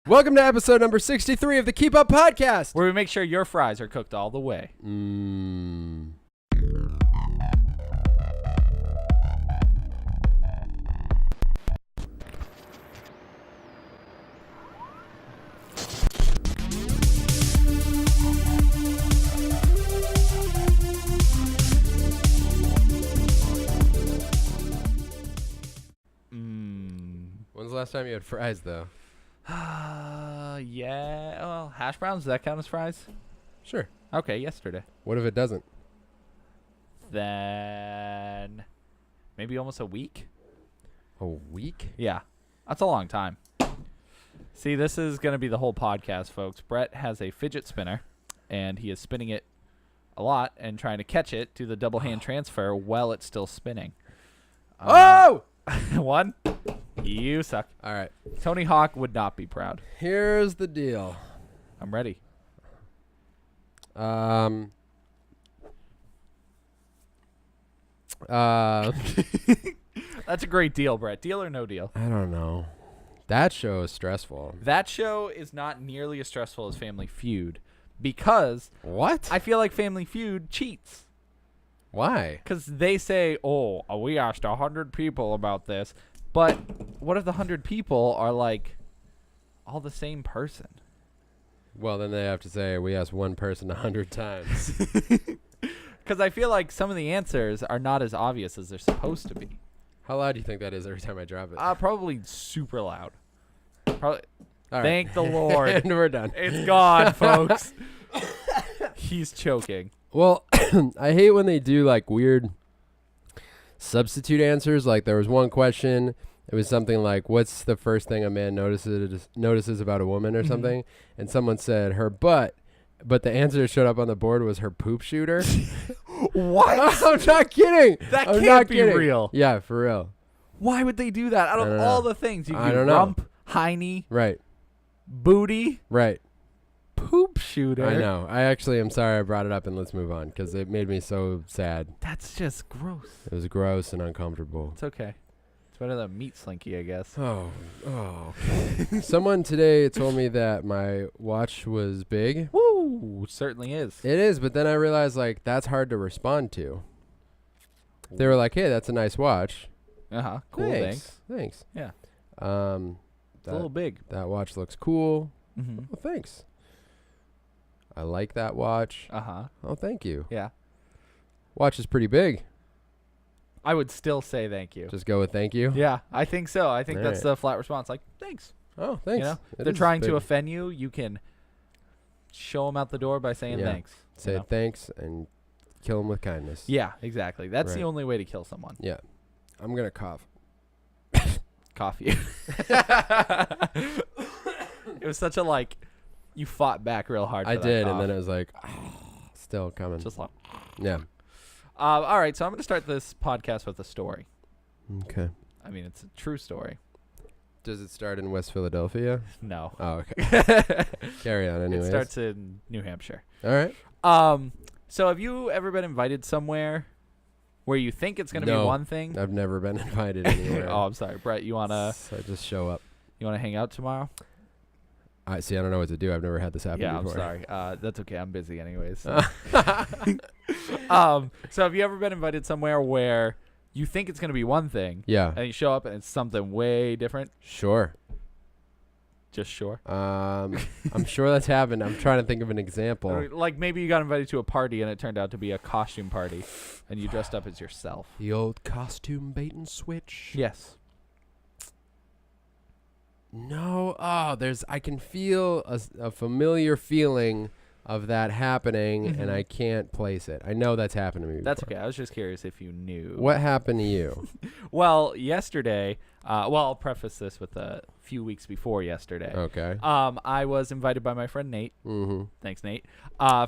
Welcome to episode number 63 of the Keep Up Podcast, where we make sure your fries are cooked all the way. When's the last time you had fries, though? Yeah. Well, hash browns, does that count as fries? Sure. Okay, yesterday. What if it doesn't? Then maybe almost a week? A week? Yeah. That's a long time. See, this is going to be the whole podcast, folks. Brett has a fidget spinner, and he is spinning it a lot and trying to catch it to the double hand transfer while it's still spinning. Oh! One. You suck. All right. Tony Hawk would not be proud. Here's the deal. I'm ready. That's a great deal, Brett. Deal or no deal? I don't know. That show is stressful. That show is not nearly as stressful as Family Feud because What? I feel like Family Feud cheats. Why? Because they say, oh, we asked 100 people about this. But what if the 100 people are like all the same person? Well, then they have to say, we asked one person 100 times. Because I feel like some of the answers are not as obvious as they're supposed to be. How loud do you think that is every time I drop it? Probably super loud. Probably. All right. Thank the Lord. And we're done. It's gone, folks. He's choking. Well, I hate when they do like weird substitute answers. Like there was one question. It was something like, what's the first thing a man notices about a woman or something? And someone said her butt. But the answer that showed up on the board was her poop shooter. What? I'm not kidding. That I'm can't not be kidding. Real. Yeah, for real. Why would they do that? Out of all the things, you I can don't do know. rump, hiney, Right. booty, Right. poop shooter. I know. I actually am sorry I brought it up, and let's move on because it made me so sad. That's just gross. It was gross and uncomfortable. It's okay. It's better than meat slinky, I guess. Oh. Okay. Someone today told me that my watch was big. Woo! Certainly is. It is, but then I realized like that's hard to respond to. They were like, "Hey, that's a nice watch." Cool. Thanks. Yeah. It's a little big. That watch looks cool. Mm-hmm. Well, thanks. I like that watch. Oh, thank you. Yeah. Watch is pretty big. I would still say thank you. Just go with thank you. Yeah, I think so. I think All that's right. the flat response. Like, thanks. Oh, thanks. You know, It they're is trying to big. offend you. You can show them out the door by saying thanks. Say you know? thanks and kill them with kindness. Yeah, exactly. That's the Right. only way to kill someone. Yeah. I'm going to cough. Coffee. It was such a like, you fought back real hard. I for that did, cough. and then it was like, still coming. Just like. Yeah. All right, so I'm going to start this podcast with a story. Okay. I mean, it's a true story. Does it start in West Philadelphia? No. Oh, okay. Carry on anyways. It starts in New Hampshire. All right. So have you ever been invited somewhere where you think it's going to be one thing? I've never been invited anywhere. Oh, I'm sorry. Brett, you want to So I just show up. hang out tomorrow? I see. I don't know what to do. I've never had this happen before. I'm sorry. That's okay. I'm busy anyways. So have you ever been invited somewhere where you think it's going to be one thing Yeah. and you show up and it's something way different? Sure. Just sure. I'm sure that's happened. I'm trying to think of an example. Or, like maybe you got invited to a party and it turned out to be a costume party and you dressed up as yourself. The old costume bait and switch. Yes. No. Oh, I can feel a familiar feeling of that happening, and I can't place it. I know that's happened to me before. That's okay. I was just curious if you knew. What happened to you? Well, yesterday, I'll preface this with a few weeks before yesterday. Okay. I was invited by my friend Nate. Mm-hmm. Thanks, Nate.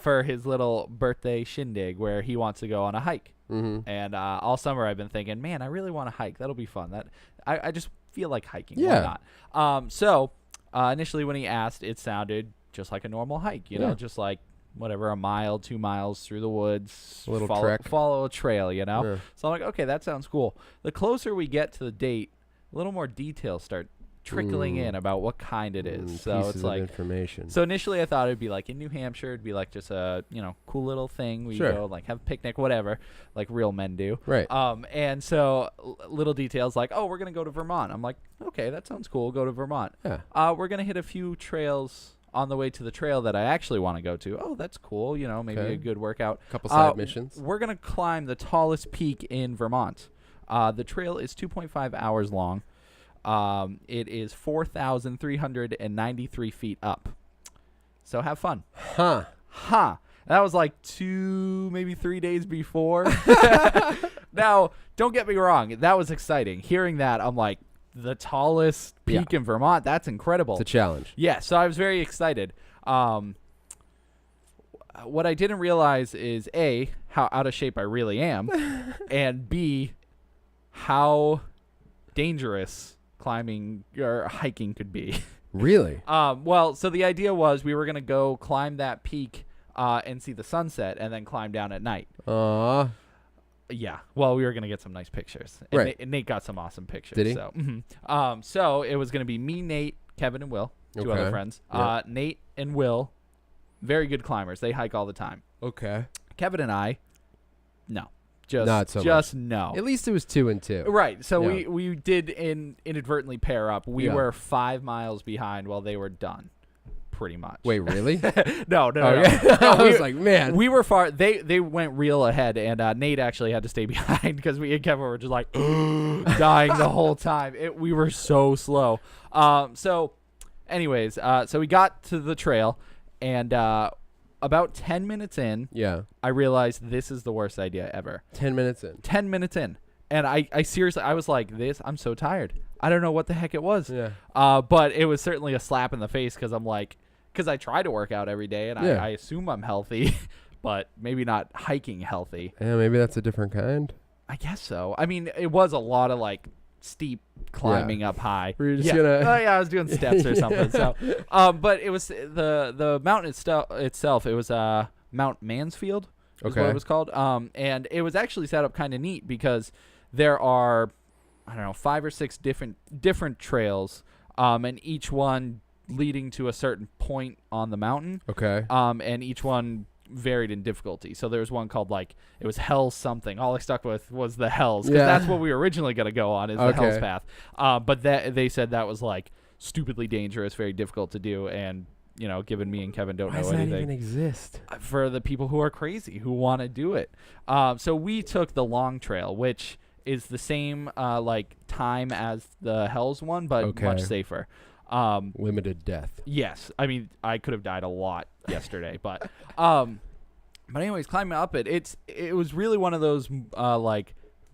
For his little birthday shindig where he wants to go on a hike. Mm-hmm. And all summer I've been thinking, man, I really want to hike. That'll be fun. I just feel like hiking. Yeah. Why not? So initially when he asked, it sounded just like a normal hike, you know, just like whatever, a mile, 2 miles through the woods, A little trek. follow a trail, you know? Yeah. So I'm like, okay, that sounds cool. The closer we get to the date, a little more details start trickling in about what kind it is. So pieces it's like of information. So initially I thought it'd be like in New Hampshire, it'd be like just a, cool little thing. We go like have a picnic, whatever, like real men do. Right. And so little details like, oh, we're going to go to Vermont. I'm like, okay, that sounds cool. Go to Vermont. Yeah. We're going to hit a few trails on the way to the trail that I actually want to go to. Oh, that's cool. Maybe a good workout. Couple side missions. We're going to climb the tallest peak in Vermont. The trail is 2.5 hours long. It is 4,393 feet up. So have fun. Huh. That was like 2, maybe 3 days before. Now, don't get me wrong. That was exciting. Hearing that, I'm like, the tallest peak in Vermont, that's incredible. It's a challenge. Yeah, so I was very excited. What I didn't realize is, A, how out of shape I really am, and B, how dangerous climbing or hiking could be. Really? Well, so the idea was we were going to go climb that peak and see the sunset and then climb down at night. Yeah. Well, we were going to get some nice pictures. And Right. Nate got some awesome pictures. Did he? So, so it was going to be me, Nate, Kevin, and Will, two other friends. Yep. Nate and Will, very good climbers. They hike all the time. Okay. Kevin and I, no. Not so just much. no. At least it was 2 and 2. Right. So Yeah. we did inadvertently pair up. We Yeah. were 5 miles behind while they were done. Pretty much. Wait, really? No. Yeah. No, I was like, man. We were far. They went real ahead, and Nate actually had to stay behind because we and Kevin were just like dying the whole time. We were so slow. So, anyways, so we got to the trail, and about 10 minutes in, I realized this is the worst idea ever. 10 minutes in. 10 minutes in, and I seriously, I was like, I'm so tired. I don't know what the heck it was. Yeah. But it was certainly a slap in the face because I'm like. Because I try to work out every day, and I assume I'm healthy, but maybe not hiking healthy. Yeah, maybe that's a different kind. I guess so. I mean, it was a lot of, like, steep climbing up high. Were you just gonna... Oh, yeah, I was doing steps or something. So, but it was the mountain itself, it was Mount Mansfield is what it was called. And it was actually set up kind of neat because there are, 5 or 6 different trails, and each one leading to a certain point on the mountain. Okay. And each one varied in difficulty. So there was one called it was Hell's something. All I stuck with was the Hells because that's what we were originally going to go on is the Hell's Path. But they said that was stupidly dangerous, very difficult to do, and given me and Kevin don't know anything. Why does that even exist? For the people who are crazy who want to do it. So we took the long trail, which is the same time as the Hells one, but much safer. Limited death. Yes. I mean, I could have died a lot yesterday, but anyways, climbing up it was really one of those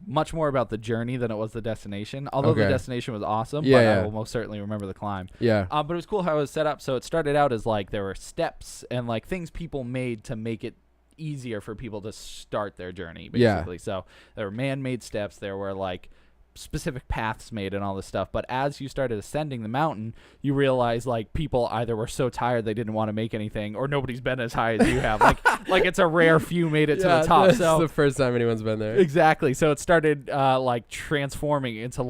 much more about the journey than it was the destination. Although the destination was awesome, but I will most certainly remember the climb. Yeah. But it was cool how it was set up. So it started out as there were steps and things people made to make it easier for people to start their journey, basically. So there were man-made steps. There were specific paths made and all this stuff, but as you started ascending the mountain, you realize people either were so tired they didn't want to make anything, or nobody's been as high as you have. It's a rare few made it to the top. This So is the first time anyone's been there. Exactly. So it started transforming into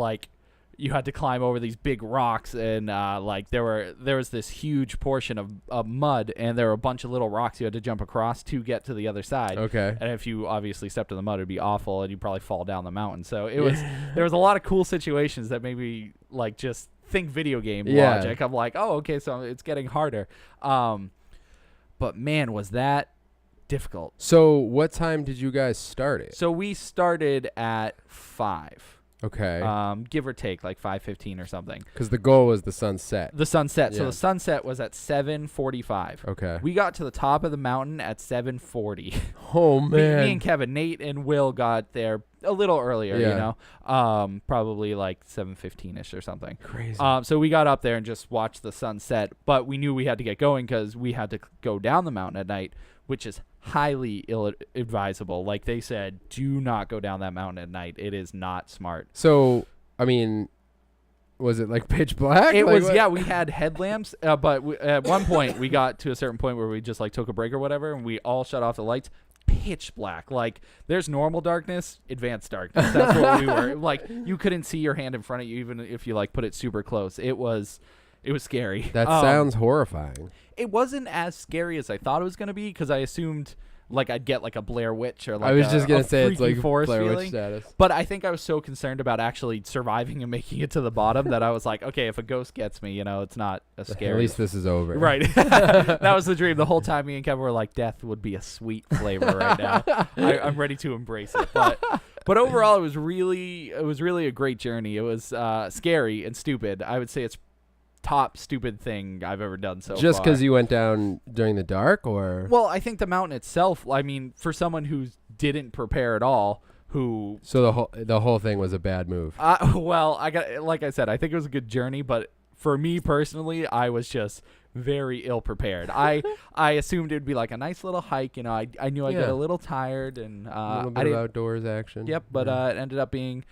you had to climb over these big rocks, and there was this huge portion of mud, and there were a bunch of little rocks you had to jump across to get to the other side. Okay. And if you obviously stepped in the mud, it'd be awful, and you'd probably fall down the mountain. So there was a lot of cool situations that made me just think video game logic. I'm like, oh, okay, so it's getting harder. But man, was that difficult. So what time did you guys start it? So we started at 5. Okay. Give or take 5:15 or something. Because the goal was the sunset. The sunset. Yeah. So the sunset was at 7:45. Okay. We got to the top of the mountain at 7:40. Oh man. Me and Kevin, Nate and Will got there a little earlier. Probably 7:15ish or something. Crazy. So we got up there and just watched the sunset, but we knew we had to get going because we had to go down the mountain at night, which is highly ill-advisable. They said, do not go down that mountain at night. It is not smart. So, I mean, was it pitch black? It was, yeah, we had headlamps, but at one point we got to a certain point where we just took a break or whatever, and we all shut off the lights. pitch black. Like, there's normal darkness, advanced darkness. That's what we were. Like, you couldn't see your hand in front of you even if you like put it super close. It was scary. That sounds horrifying. It wasn't as scary as I thought it was going to be because I assumed like I'd get like a Blair Witch or like I was just gonna say it's like forest Blair feeling. Witch status. But I think I was so concerned about actually surviving and making it to the bottom that I was like, okay, if a ghost gets me, it's not as scary. At least this is over. Right. That was the dream. The whole time me and Kevin were like, death would be a sweet flavor right now. I'm ready to embrace it. But overall, it was really a great journey. It was scary and stupid. I would say it's top stupid thing I've ever done so far. Just because you went down during the dark, or? Well, I think the mountain itself, I mean, for someone who didn't prepare at all, So the whole thing was a bad move. Well, like I said, I think it was a good journey, but for me personally, I was just very ill prepared. I assumed it would be like a nice little hike. I knew I'd get a little tired and a little bit of outdoors action. Yep, but it ended up being,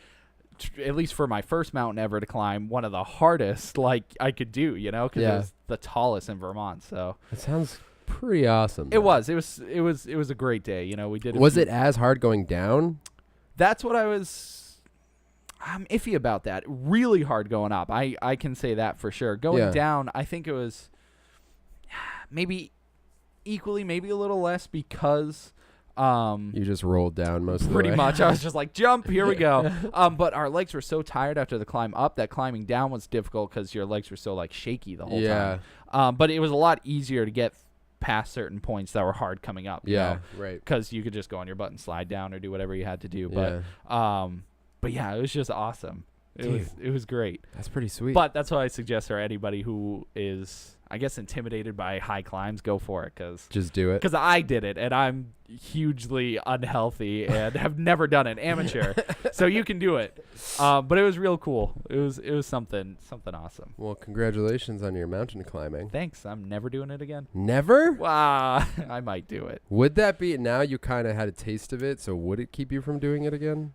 at least for my first mountain ever to climb, one of the hardest like I could do, because it was the tallest in Vermont. So it sounds pretty awesome. It was a great day. We did. Was it as hard going down? That's what I'm iffy about that. Really hard going up. I can say that for sure. Going down, I think it was maybe equally, maybe a little less because. You just rolled down most of the way. Pretty much. I was just like, jump, here we go. But our legs were so tired after the climb up that climbing down was difficult because your legs were so like shaky the whole time. But it was a lot easier to get past certain points that were hard coming up. Right. Because you could just go on your butt and slide down or do whatever you had to do. But yeah, it was just awesome. It was great. That's pretty sweet. But that's why I suggest for anybody who is, I guess, intimidated by high climbs, go for it. Just do it. Because I did it, and I'm hugely unhealthy and have never done it, amateur. So you can do it. But it was real cool. It was something awesome. Well, congratulations on your mountain climbing. Thanks. I'm never doing it again. Never? Wow. I might do it. Would that be, now you kind of had a taste of it, so would it keep you from doing it again?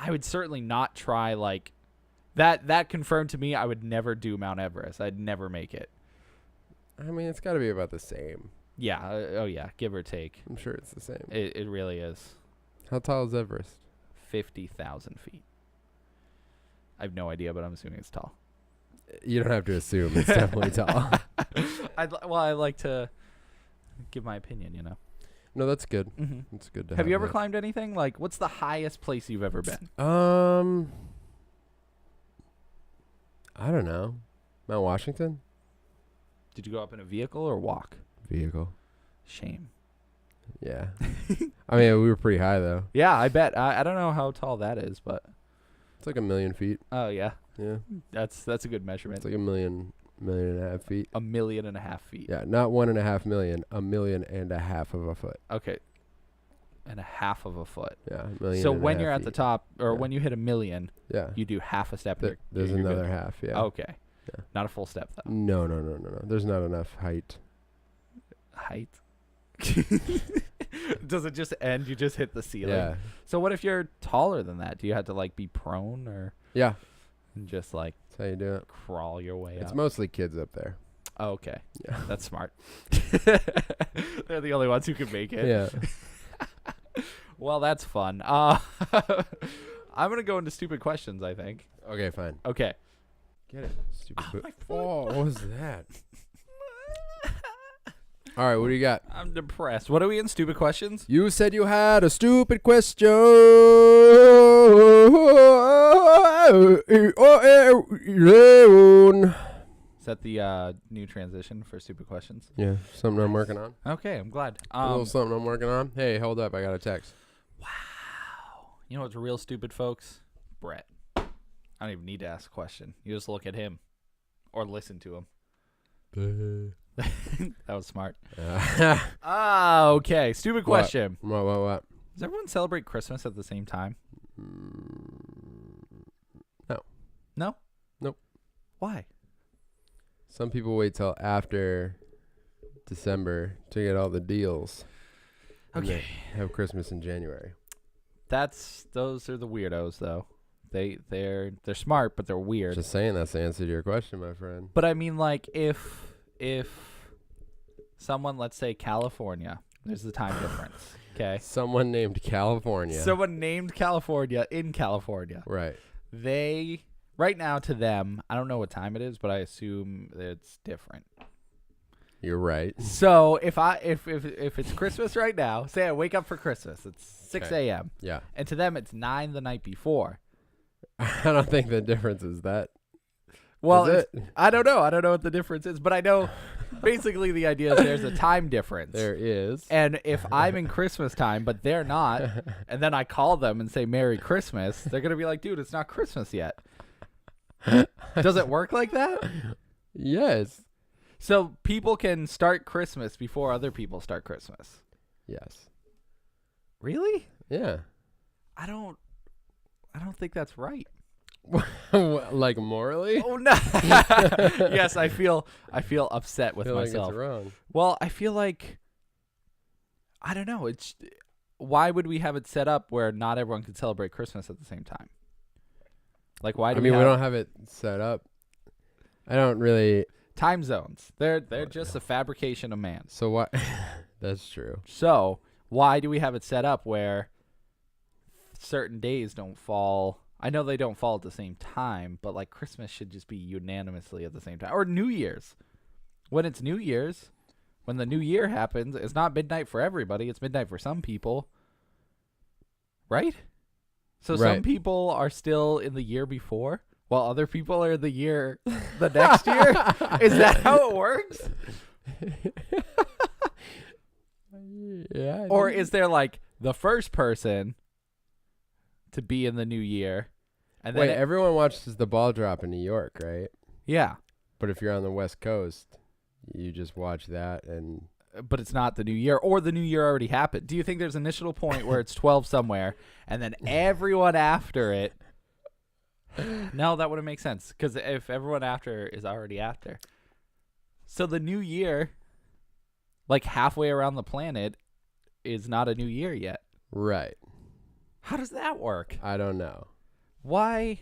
I would certainly not try like that. That confirmed to me I would never do Mount Everest. I'd never make it. I mean, it's got to be about the same. Yeah. Oh yeah. Give or take. I'm sure it's the same. It really is. How tall is Everest? 50,000 feet. I have no idea, but I'm assuming it's tall. You don't have to assume. It's definitely tall. I like to give my opinion, No, that's good. Mm-hmm. It's good to have you ever that. climbed anything? Like, what's the highest place you've ever been? I don't know. Mount Washington? Did you go up in a vehicle or walk? Vehicle. Shame. Yeah. I mean, we were pretty high, though. Yeah, I bet. I don't know how tall that is, but It's like 1 million feet. Oh, yeah. Yeah. That's a good measurement. It's like 1.5 million feet. 1.5 million feet. Yeah, not 1.5 million, 1.5 million of a foot. Okay. And a half of a foot. Yeah, 1 million. So and a when half you're at feet. the top, or Yeah. when you hit 1 million, Yeah. you do half a step. There's you're another good. half, yeah. Okay. Yeah. Not a full step, though. No. There's not enough height. Height? Does it just end? You just hit the ceiling? Yeah. So what if you're taller than that? Do you have to, like, be prone or Yeah. just, like, That's how you do it. crawl your way It's up? mostly kids up there. Oh, okay. Yeah. That's smart. They're the only ones who can make it. Yeah. Well, that's fun. I'm going to go into stupid questions, I think. Okay, fine. Okay. Get it. Stupid. Oh, my foot. Oh, what was that? All right, what do you got? I'm depressed. What are we in stupid questions? You said you had a stupid question. Is that the new transition for stupid questions? Yeah, something I'm working on. Okay, I'm glad. A little something I'm working on. Hey, hold up. I got a text. Wow. You know what's real stupid, folks? Brett. I don't even need to ask a question. You just look at him or listen to him. That was smart. Okay. Stupid question. What? Does everyone celebrate Christmas at the same time? No. No? Nope. Why? Some people wait till after December to get all the deals. And Okay. they have Christmas in January. Those are the weirdos, though. They're smart, but they're weird. Just saying, that's the answer to your question, my friend. But I mean, like, if someone, let's say California, There's the time difference. Okay. Someone named California. Someone named California in California. Right. They right now to them, I don't know what time it is, but I assume it's different. You're right. So if it's Christmas right now, say I wake up for Christmas, it's 6 a.m. Yeah. And to them it's 9 the night before. I don't think the difference is that. Well, I don't know. I don't know what the difference is, but I know basically the idea is there's a time difference. There is. And if I'm in Christmas time, but they're not, and then I call them and say Merry Christmas, they're going to be like, dude, it's not Christmas yet. Does it work like that? Yes. So people can start Christmas before other people start Christmas. Yes. Really? Yeah. I don't think that's right. Like morally? Oh no. Yes, I feel upset with myself. Like it's wrong. Well, I feel like I don't know. It's why would we have it set up where not everyone can celebrate Christmas at the same time? Like why do we don't have it set up. I don't really time zones. They're just a fabrication of man. So what? That's true. So, why do we have it set up where certain days don't fall? I know they don't fall at the same time, but like Christmas should just be unanimously at the same time. Or New Year's. When it's New Year's, when the new year happens, it's not midnight for everybody. It's midnight for some people. Right? So some people are still in the year before, while other people are in the year the next year? Is that how it works? Yeah. Or is there like the first person to be in the new year? And then everyone watches the ball drop in New York, right? Yeah. But if you're on the West Coast, you just watch that but it's not the new year, or the new year already happened. Do you think there's an initial point where it's 12 somewhere, and then everyone after it? No, that wouldn't make sense, because if everyone after is already after. So the new year, like halfway around the planet, is not a new year yet. Right. How does that work? I don't know. Why?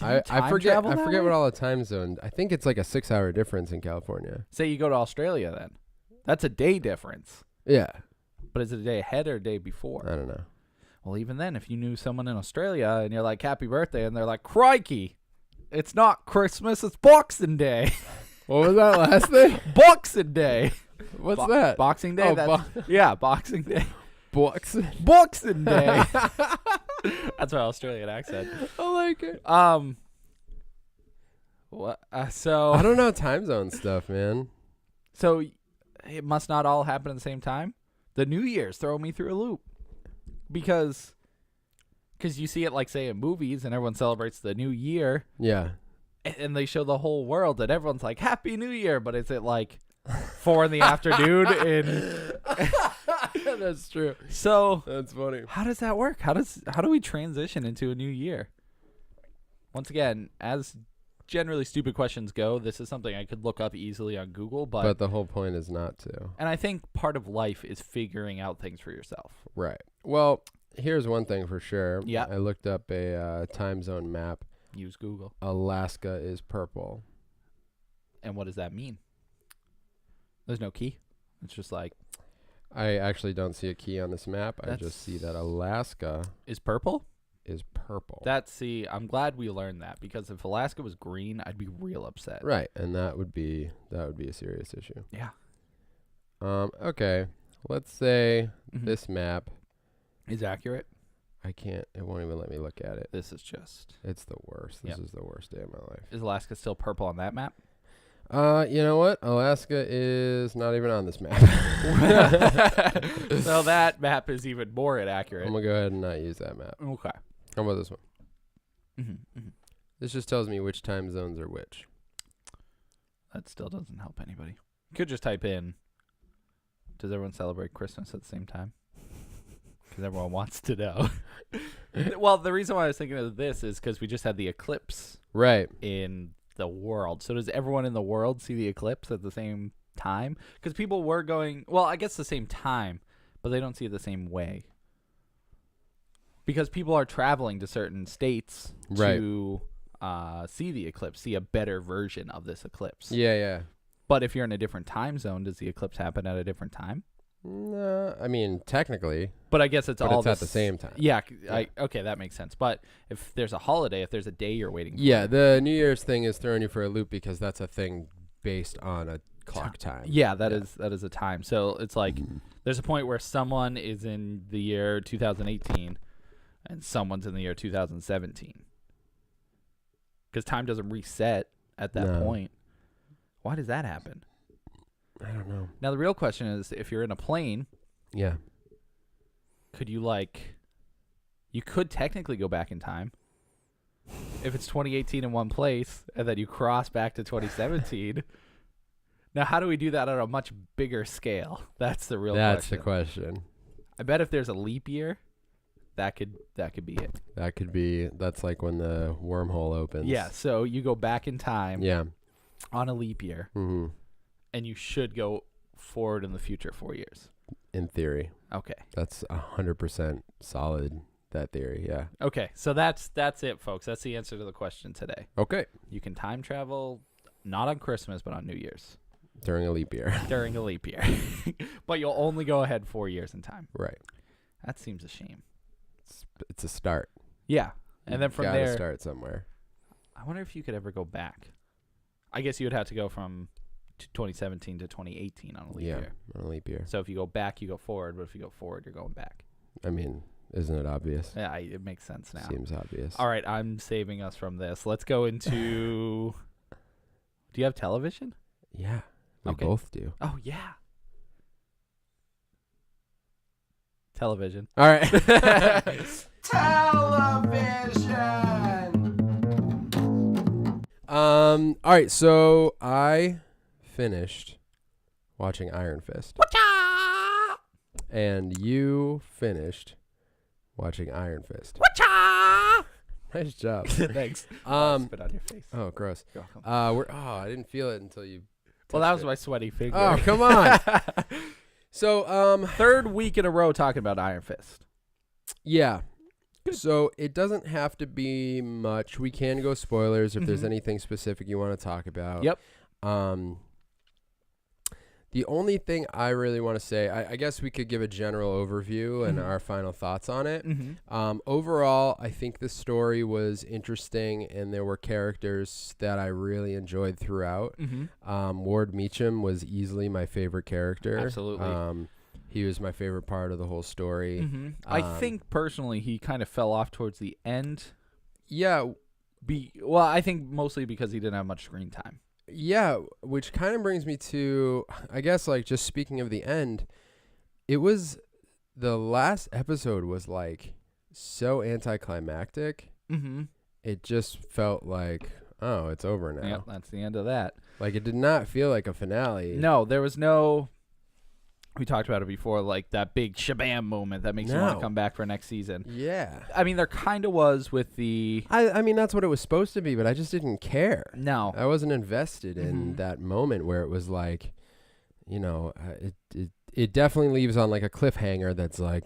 I forget what all the time zone. I think it's like a 6-hour difference in California. Say you go to Australia then. That's a day difference. Yeah. But is it a day ahead or a day before? I don't know. Well, even then, if you knew someone in Australia and you're like, happy birthday, and they're like, crikey, it's not Christmas, it's Boxing Day. What was that last thing? Boxing Day. What's that? Boxing Day? Yeah, Boxing Day. Boxing Day. That's my Australian accent. I like it. What? So I don't know time zone stuff, man. So it must not all happen at the same time. The New Year's throwing me through a loop because you see it like say in movies and everyone celebrates the New Year. Yeah. And they show the whole world and everyone's like Happy New Year, but is it like 4 p.m. That's true. So that's funny. How does that work? How do we transition into a new year? Once again, as generally stupid questions go, this is something I could look up easily on Google, but the whole point is not to. And I think part of life is figuring out things for yourself. Right. Well, here's one thing for sure. Yeah. I looked up a time zone map. Use Google. Alaska is purple. And what does that mean? There's no key. It's just like I actually don't see a key on this map. I just see that Alaska is purple. I'm glad we learned that, because if Alaska was green, I'd be real upset. Right, and that would be a serious issue. Yeah. Okay. Let's say this map is accurate. I can't. It won't even let me look at it. This is just. It's the worst. This is the worst day of my life. Is Alaska still purple on that map? You know what? Alaska is not even on this map. So that map is even more inaccurate. I'm going to go ahead and not use that map. Okay. How about this one? This just tells me which time zones are which. That still doesn't help anybody. You could just type in, does everyone celebrate Christmas at the same time? Because everyone wants to know. Well, the reason why I was thinking of this is because we just had the eclipse in the world. So does everyone in the world see the eclipse at the same time? Because people were going, well, I guess the same time, but they don't see it the same way. Because people are traveling to certain states to see the eclipse, see a better version of this eclipse. Yeah. But if you're in a different time zone, does the eclipse happen at a different time? No, I mean technically, But I guess it's all at the same time. Yeah, Yeah. Okay, that makes sense. But if there's a holiday, if there's a day you're waiting for. Yeah, the New Year's thing is throwing you for a loop because that's a thing based on a clock time. Yeah, that is a time. So it's like there's a point where someone is in the year 2018 and someone's in the year 2017. Because time doesn't reset at that point. Why does that happen? I don't know. Now the real question is, if you're in a plane, Yeah. could you you could technically go back in time if it's 2018 in one place and then you cross back to 2017. Now, how do we do that on a much bigger scale? That's the real question. That's the question. I bet if there's a leap year, that could be it. That's like when the wormhole opens. Yeah, so you go back in time Yeah. on a leap year, Mm-hmm. and you should go forward in the future 4 years. In theory. Okay. That's 100% solid, that theory, yeah. Okay, so that's it, folks. That's the answer to the question today. Okay. You can time travel not on Christmas, but on New Year's. During a leap year. During a leap year. But you'll only go ahead 4 years in time. Right. That seems a shame. It's a start. Yeah. And then from gotta there, start somewhere. I wonder if you could ever go back. I guess you would have to go from 2017 to 2018 on a leap year. On a leap year. So if you go back, you go forward. But if you go forward, you're going back. I mean, isn't it obvious? Yeah, it makes sense now. Seems obvious. All right, I'm saving us from this. Let's go into... Do you have television? Yeah. We Okay. both do. Oh, yeah. Television. All right. All right, so I finished watching Iron Fist. And you finished watching Iron Fist. Nice job. Thanks. Spit on your face. Oh, gross. You're welcome. I didn't feel it until you. Well, that touched was it. my sweaty finger. Oh, come on. So, third week in a row talking about Iron Fist. yeah. So it doesn't have to be much. We can go spoilers if there's anything specific you want to talk about. Yep. The only thing I really want to say, I guess we could give a general overview and our final thoughts on it. Overall, I think the story was interesting, and there were characters that I really enjoyed throughout. Ward Meacham was easily my favorite character. Absolutely. He was my favorite part of the whole story. I think personally he kind of fell off towards the end. Yeah. Well, I think mostly because he didn't have much screen time. Yeah, which kind of brings me to, I guess, like, just speaking of the end, the last episode was, like, so anticlimactic. It just felt like, oh, it's over now. Yep, that's the end of that. Like, it did not feel like a finale. No, there was no... We talked about it before, like that big shabam moment that makes you want to come back for next season. Yeah. I mean, there kind of was with the... I mean, that's what it was supposed to be, but I just didn't care. No. I wasn't invested in that moment where it was like, you know, it definitely leaves on like a cliffhanger that's like,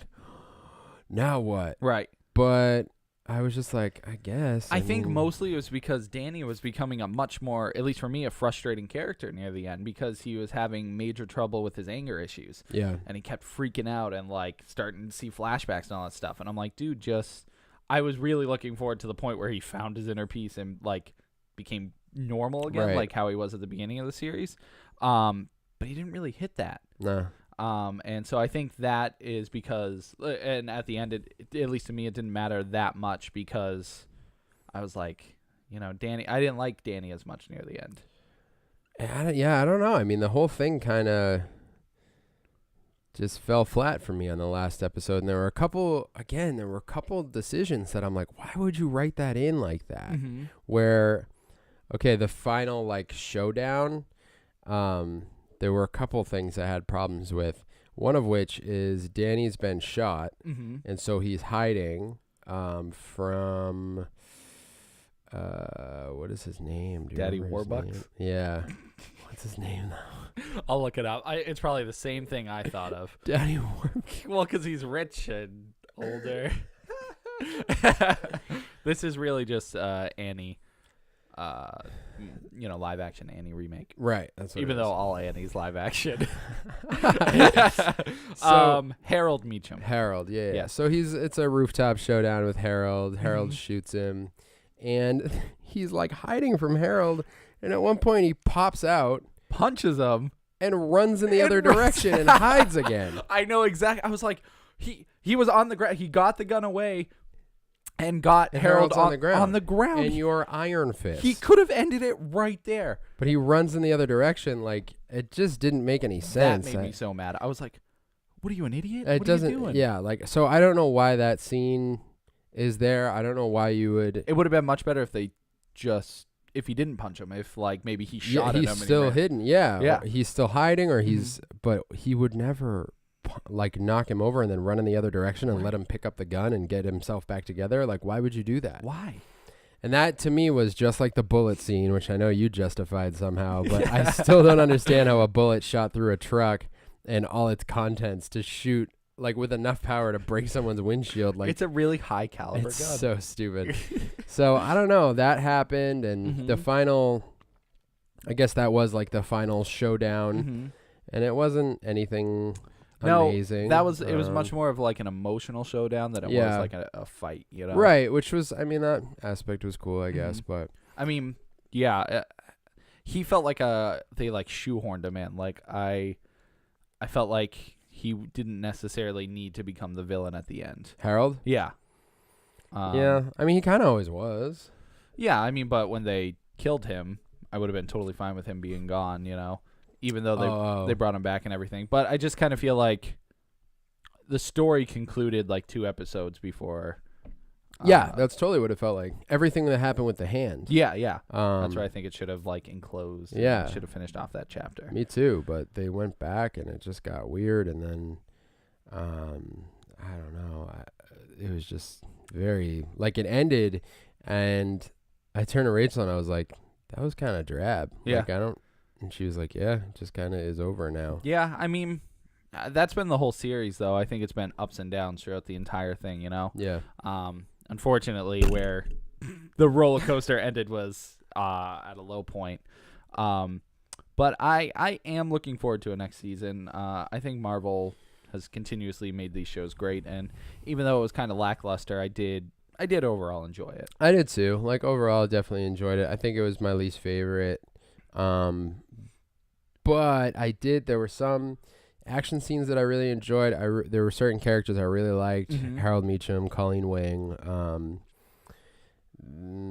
now what? Right. But I was just like, I guess. I think mostly it was because Danny was becoming a much more, at least for me, a frustrating character near the end because he was having major trouble with his anger issues. Yeah. And he kept freaking out and like starting to see flashbacks and all that stuff. And I'm like, dude, I was really looking forward to the point where he found his inner peace and like became normal again, like how he was at the beginning of the series. But he didn't really hit that. No. And so I think that is because, and at the end, at least to me, it didn't matter that much because I was like, you know, Danny, I didn't like Danny as much near the end. I don't know. I mean, the whole thing kind of just fell flat for me on the last episode. And there were a couple decisions that I'm like, why would you write that in like that? Where, okay, the final like showdown, there were a couple things I had problems with. One of which is Danny's been shot, and so he's hiding from what is his name? Do you Daddy remember his Warbucks? name? Yeah. What's his name though? I'll look it up. It's probably the same thing I thought of. Daddy Warbucks. Well, because he's rich and older. This is really just Annie. live action Annie remake. Right. That's what Even it is. though all Annie's live action. So- Harold Meacham. Harold, yeah. Yeah. So it's a rooftop showdown with Harold. Harold Mhm. shoots him, and he's like hiding from Harold. And at one point, he pops out Punches him. and runs in the other And runs- direction and hides again. I know exactly. I was like, he was on the ground. He got the gun away and got And Harold Harold's on the ground. On the ground. And you're Iron Fist. He could have ended it right there. But he runs in the other direction. Like, it just didn't make any sense. That made me so mad. I was like, "What are you, an idiot? It what doesn't. are you doing?" Yeah. Like, so I don't know why that scene is there. I don't know why you would. It would have been much better if if he didn't punch him. If like maybe he shot at him. He's and he still ran. hidden. Yeah. Yeah. Or he's still hiding, or but he would never like knock him over and then run in the other direction and let him pick up the gun and get himself back together. Like, why would you do that? Why? And that to me was just like the bullet scene, which I know you justified somehow, but I still don't understand how a bullet shot through a truck and all its contents to shoot like with enough power to break someone's windshield. Like, It's a really high caliber it's gun. so stupid. So I don't know. That happened, and the final, I guess that was like the final showdown, and it wasn't anything amazing. That was it was much more of like an emotional showdown than it was like a fight, Right, which was, I mean, that aspect was cool, I guess, but I mean, yeah, he felt like they like shoehorned him in. Like I felt like he didn't necessarily need to become the villain at the end. Harold? Yeah. Yeah, I mean, he kind of always was. Yeah, I mean, but when they killed him, I would have been totally fine with him being gone, even though they brought him back and everything. But I just kind of feel like the story concluded like 2 episodes before. Yeah, that's totally what it felt like. Everything that happened with the hand. Yeah, yeah. That's where I right. think it should have like enclosed. Yeah. Should have finished off that chapter. Me too, but they went back and it just got weird, and then I don't know. It was just very like it ended, and I turned to Rachel and I was like, "That was kind of drab." Yeah. Like, I don't. And she was like, "Yeah, it just kind of is over now." Yeah, I mean, that's been the whole series, though. I think it's been ups and downs throughout the entire thing, Yeah. Unfortunately, where the roller coaster ended was at a low point. But I am looking forward to a next season. I think Marvel has continuously made these shows great, and even though it was kind of lackluster, I did overall enjoy it. I did too. Like, overall, definitely enjoyed it. I think it was my least favorite. But there were some action scenes that I really enjoyed. There were certain characters I really liked. Harold Meacham, Colleen Wing.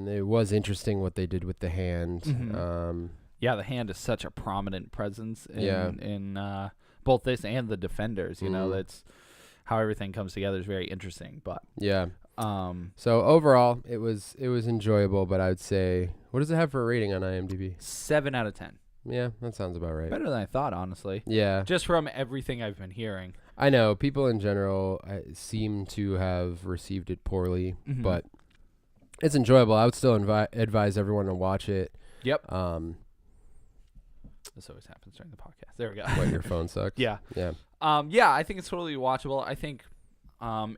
It was interesting what they did with the hand. Yeah, the hand is such a prominent presence in both this and the Defenders. That's how everything comes together is very interesting. But yeah. So overall, it was enjoyable. But I would say, what does it have for a rating on IMDb? 7 out of 10. Yeah, that sounds about right. Better than I thought, honestly. Yeah. Just from everything I've been hearing. I know people in general seem to have received it poorly, but it's enjoyable. I would still advise everyone to watch it. Yep. This always happens during the podcast. There we go. What, your phone sucks? Yeah. Yeah. Yeah, I think it's totally watchable. I think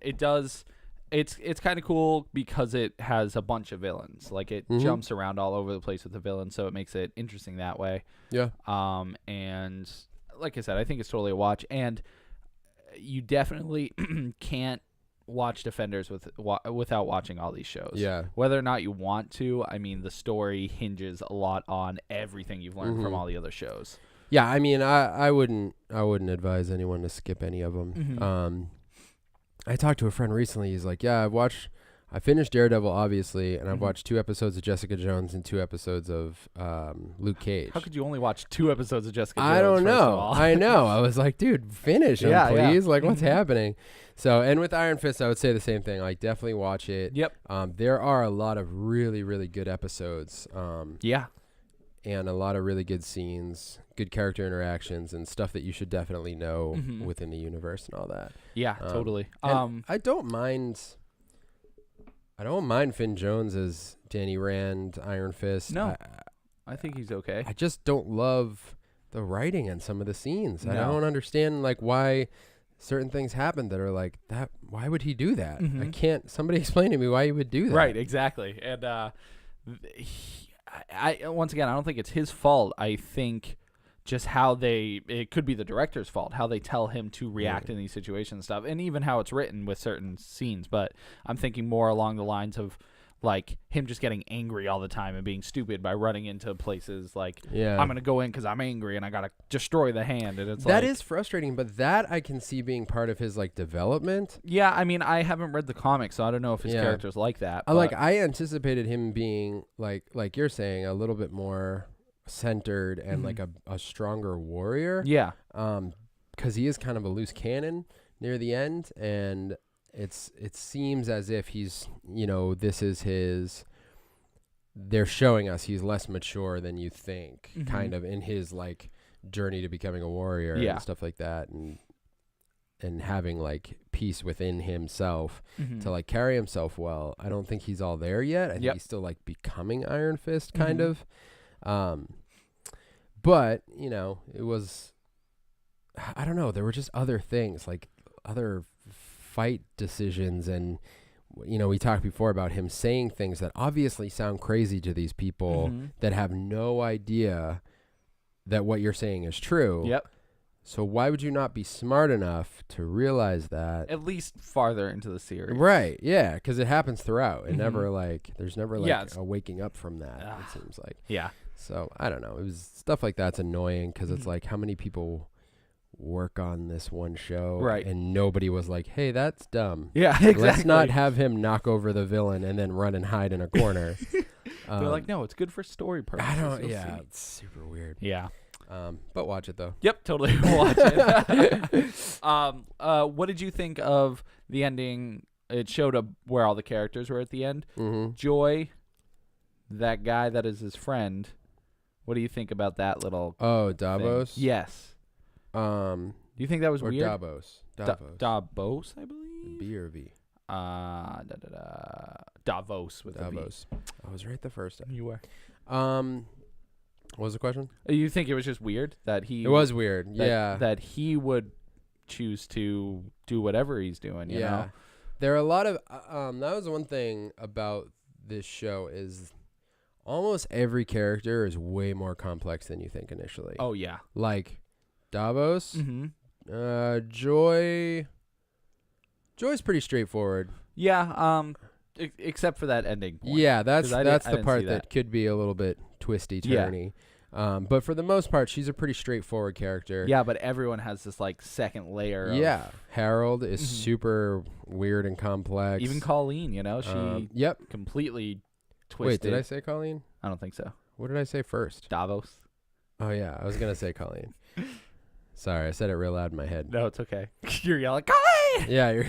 it does. It's kind of cool because it has a bunch of villains. Like it jumps around all over the place with the villains, so it makes it interesting that way. Yeah. And like I said, I think it's totally a watch. And you definitely can't watch Defenders without watching all these shows. Yeah. Whether or not you want to, I mean, the story hinges a lot on everything you've learned from all the other shows. Yeah, I mean, I wouldn't advise anyone to skip any of them. I talked to a friend recently. He's like, "Yeah, I finished Daredevil, obviously, and I've watched 2 episodes of Jessica Jones and 2 episodes of Luke Cage." How could you only watch 2 episodes of Jessica Jones? I don't first of know. all? I know. I was like, dude, finish them, please. Like, what's happening? So, and with Iron Fist, I would say the same thing. Like, definitely watch it. Yep. There are a lot of really, really good episodes. Yeah. And a lot of really good scenes, good character interactions, and stuff that you should definitely know within the universe and all that. Yeah, totally. I don't mind Finn Jones as Danny Rand, Iron Fist. No. I think he's okay. I just don't love the writing in some of the scenes. No. I don't understand like why certain things happen that are like that. Why would he do that? I can't. Somebody explain to me why he would do that. Right, exactly. And I once again, I don't think it's his fault. I think just how it could be the director's fault, how they tell him to react in these situations and stuff, and even how it's written with certain scenes. But I'm thinking more along the lines of like him just getting angry all the time and being stupid by running into places like, I'm going to go in because I'm angry and I got to destroy the hand. And it's that is frustrating, but that I can see being part of his like development. Yeah, I mean, I haven't read the comics, so I don't know if his character's like that. I anticipated him being like you're saying, a little bit more centered and like a stronger warrior. Yeah. Because he is kind of a loose cannon near the end, and it seems as if he's, this is his, they're showing us he's less mature than you think, kind of in his like journey to becoming a warrior and stuff like that, and having like peace within himself to like carry himself well. I don't think he's all there yet. I think he's still like becoming Iron Fist kind of. But, it was, I don't know, there were just other things, like other fight decisions, and we talked before about him saying things that obviously sound crazy to these people that have no idea that what you're saying is true. Yep. So why would you not be smart enough to realize that? At least farther into the series. Right, yeah, because it happens throughout. It never there's never a waking up from that, it seems like. Yeah. So I don't know. It was stuff like that's annoying because it's like, how many people work on this one show, right? And nobody was like, "Hey, that's dumb." Yeah, exactly. Let's not have him knock over the villain and then run and hide in a corner. They're like, "No, it's good for story purposes." I don't. Yeah, it's super weird. Yeah. But watch it though. Yep, totally watch it. What did you think of the ending? It showed up where all the characters were at the end. Joy, that guy that is his friend. What do you think about that little? Oh, Davos. Thing? Yes. Do you think that was weird? Davos. Davos, I believe. B or V? Davos with Davos. a V. I was right the first time. You were. What was the question? You think it was just weird that he? It was weird. That he would choose to do whatever he's doing. You know? There are a lot of. That was one thing about this show is almost every character is way more complex than you think initially. Oh yeah. Like Davos. Joy's pretty straightforght. Yeah. Except for that ending point. Yeah, that's the part that could be a little bit twisty turny. But for the most part, she's a pretty straightforward character. Yeah, but everyone has this like second layer. Yeah, Harold is super weird and complex. Even Colleen, she completely twisted. Wait, did I say Colleen? I don't think so. What did I say first? Davos. Oh yeah, I was gonna say Colleen. Sorry, I said it real loud in my head. No, it's okay. You're yelling, Colleen! Yeah, you're.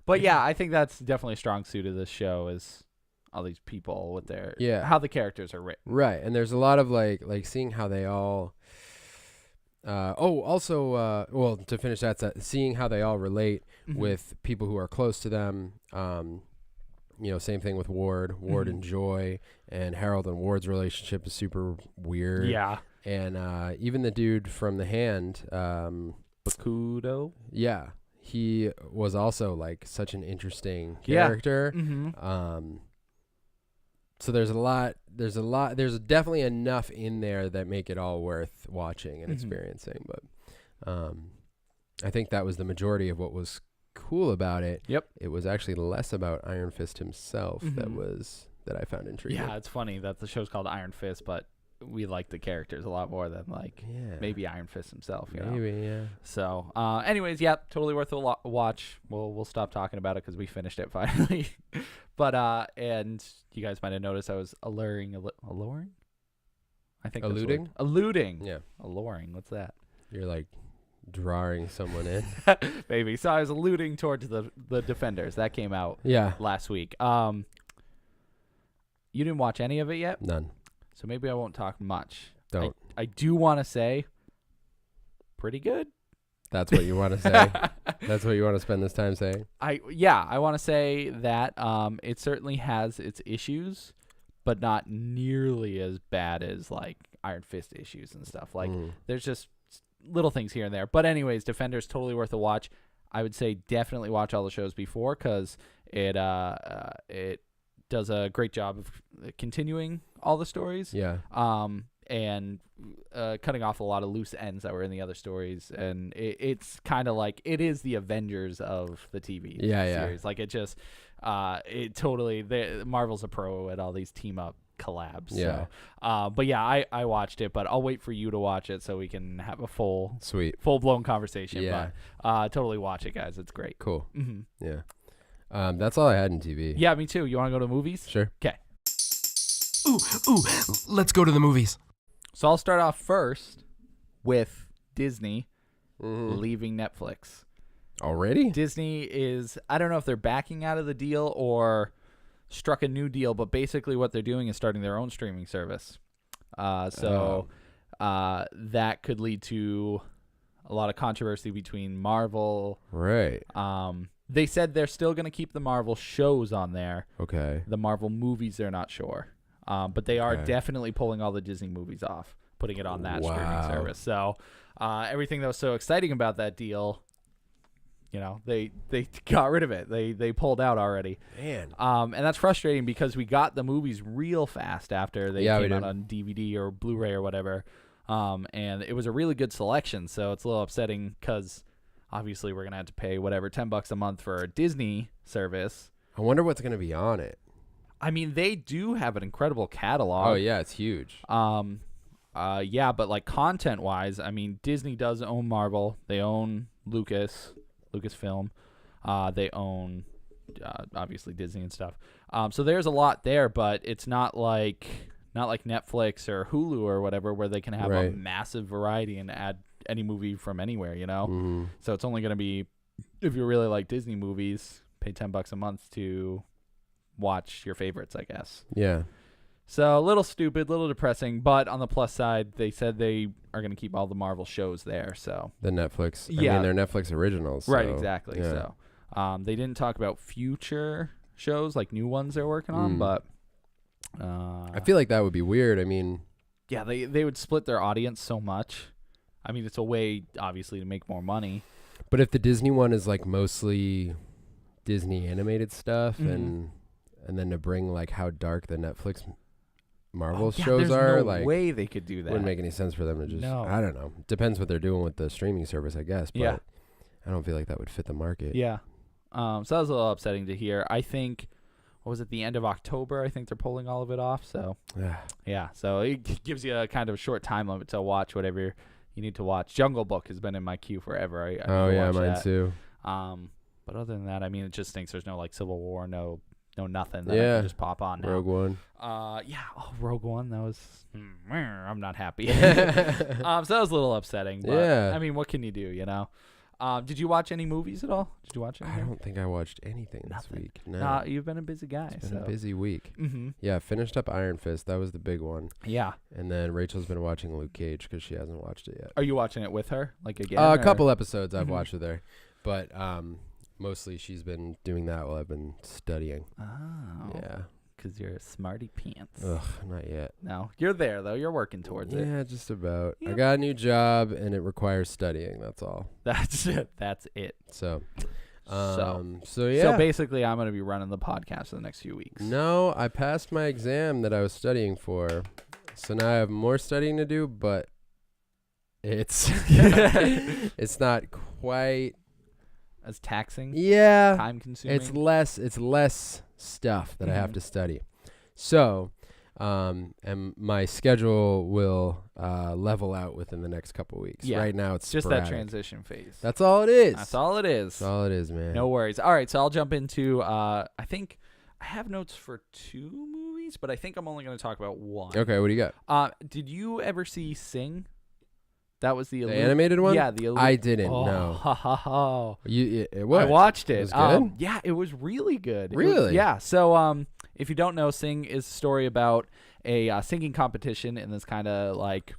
But yeah, I think that's definitely a strong suit of this show is all these people with their how the characters are written. Right, and there's a lot of like seeing how they all. Well, to finish that, seeing how they all relate with people who are close to them. Same thing with Ward and Joy, and Harold and Ward's relationship is super weird. Yeah, and even the dude from The Hand, Bakudo. Yeah. He was also like such an interesting character. So there's definitely enough in there that make it all worth watching and experiencing. But I think that was the majority of what was cool about it. Yep. It was actually less about Iron Fist himself that I found intriguing. Yeah, it's funny that the show's called Iron Fist, but we like the characters a lot more than maybe Iron Fist himself. Yeah. So, anyways, totally worth a watch. We'll stop talking about it because we finished it finally. But and you guys might have noticed I was alluring. I think alluding. Yeah, alluring. What's that? You're like drawing someone in. Maybe. So I was alluding towards the Defenders that came out. Last week. You didn't watch any of it yet? None. So maybe I won't talk much. Don't. I do want to say pretty good. That's what you want to say? That's what you want to spend this time saying? I want to say that it certainly has its issues, but not nearly as bad as like Iron Fist issues and stuff. Like there's just little things here and there. But anyways, Defenders totally worth a watch. I would say definitely watch all the shows before because it does a great job of continuing all the stories. Yeah. And cutting off a lot of loose ends that were in the other stories, and it's kind of like it is the Avengers of the TV series. Like it just, it totally. Marvel's a pro at all these team up collabs. Yeah. So, but yeah, I watched it, but I'll wait for you to watch it so we can have a full blown conversation. Yeah. But totally watch it, guys. It's great. Cool. Mm-hmm. Yeah. That's all I had in TV. Yeah, me too. You want to go to movies? Sure. Okay. Ooh, let's go to the movies. So I'll start off first with Disney leaving Netflix. Already? Disney is, I don't know if they're backing out of the deal or struck a new deal, but basically what they're doing is starting their own streaming service. That could lead to a lot of controversy between Marvel. Right. They said they're still going to keep the Marvel shows on there. Okay. The Marvel movies, they're not sure. But they are definitely pulling all the Disney movies off, putting it on that streaming service. So everything that was so exciting about that deal, they got rid of it. They pulled out already. Man. And that's frustrating because we got the movies real fast after they came out on DVD or Blu-ray or whatever. And it was a really good selection. So it's a little upsetting because obviously we're going to have to pay whatever, $10 a month for a Disney service. I wonder what's going to be on it. I mean, they do have an incredible catalog. Oh, yeah, it's huge. Yeah, but like content-wise, I mean, Disney does own Marvel. They own Lucasfilm. They own, obviously, Disney and stuff. So there's a lot there, but it's not like Netflix or Hulu or whatever where they can have a massive variety and add any movie from anywhere, Mm-hmm. So it's only going to be, if you really like Disney movies, pay $10 a month to watch your favorites, I guess. Yeah. So a little stupid, a little depressing, but on the plus side, they said they are going to keep all the Marvel shows there. So The Netflix. Yeah. I mean, they're Netflix originals. So, right, exactly. yeah. So they didn't talk about future shows, like new ones they're working on, but I feel like that would be weird. I mean, yeah, they would split their audience so much. I mean, it's a way, obviously, to make more money. but if the Disney one is like mostly Disney animated stuff and then to bring like how dark the Netflix Marvel shows are, there's no like way they could do that. wouldn't make any sense for them to just No. I don't know. Depends what they're doing with the streaming service, I guess, but Yeah. I don't feel like that would fit the market. Yeah. So that was a little upsetting to hear. I think, what was it, the end of October? I think they're pulling all of it off. So, yeah. So it gives you a kind of short time limit to watch whatever you need to watch. Jungle Book has been in my queue forever. I Oh yeah, watch mine that. too. But other than that, I mean, it just stinks. There's no like Civil War, no nothing that I Yeah. can just pop on now. Rogue One. Yeah. Oh, Rogue One. That was. I'm not happy. So that was a little upsetting. But, Yeah. I mean, what can you do? Did you watch any movies at all? Did you watch I anything? don't think I watched anything Nothing. this week. No. Nah, you've been a busy guy. It's been a busy week. Mm-hmm. Yeah, finished up Iron Fist. That was the big one. Yeah. And then Rachel's been watching Luke Cage because she hasn't watched it yet. Are you watching it with her? Like again? A or- couple episodes I've Mhm. watched with her, but mostly she's been doing that while I've been studying. Oh. Yeah. Because you're a smarty pants. Ugh, not yet. No, you're there though. You're working towards it. Yeah, just about. I Yeah. got a new job and it requires studying. That's all. That's it. That's it. So, So yeah. So basically, I'm going to be running the podcast for the next few weeks. No, I passed my exam that I was studying for, so now I have more studying to do. But it's it's not quite. As taxing. Yeah, Time consuming. it's less stuff that I have Mhm. to study. So, and my schedule will level out within the next couple weeks. Yeah. Right now it's just sporadic. that transition phase. That's all it is. That's all it is. That's all it is, man. No worries. All right, so I'll jump into. I think I have notes for 2 movies, but I think I'm only going to talk about one. Okay, what do you got? Did you ever see Sing? That was the Animated one? Yeah, the I didn't. Oh, No. ha, ha, ha. What? I watched it. It was good? Yeah, it was really good. Really? Yeah. So, if you don't know, Sing is a story about a singing competition in this kind of like,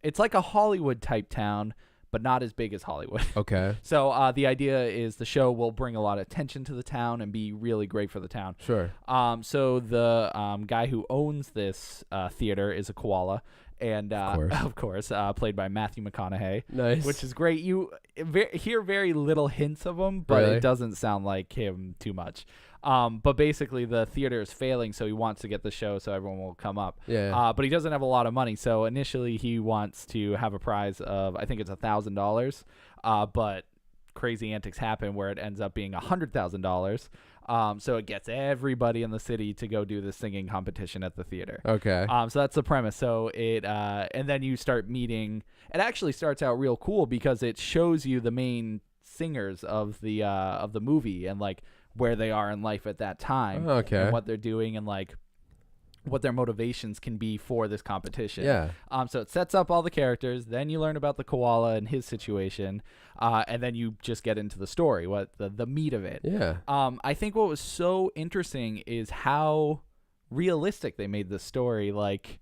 it's like a Hollywood type town, but not as big as Hollywood. Okay. So the idea is the show will bring a lot of attention to the town and be really great for the town. Sure. So the guy who owns this theater is a koala, And of course, played by Matthew McConaughey. Nice. Which is great. You hear very little hints of him, but Really? it doesn't sound like him too much. But basically, the theater is failing, so he wants to get the show so everyone will come up. Yeah. But he doesn't have a lot of money, so initially he wants to have a prize of, I think it's $1,000. But crazy antics happen where it ends up being $100,000. So it gets everybody in the city to go do this singing competition at the theater. Okay. So that's the premise. So it and then you start meeting. It actually starts out real cool because it shows you the main singers of the movie and like where they are in life at that time. Okay. And what they're doing and like what their motivations can be for this competition. Yeah. So it sets up all the characters. Then you learn about the koala and his situation, and then you just get into the story, what the meat of it. Yeah. I think what was so interesting is how realistic they made this story. Like,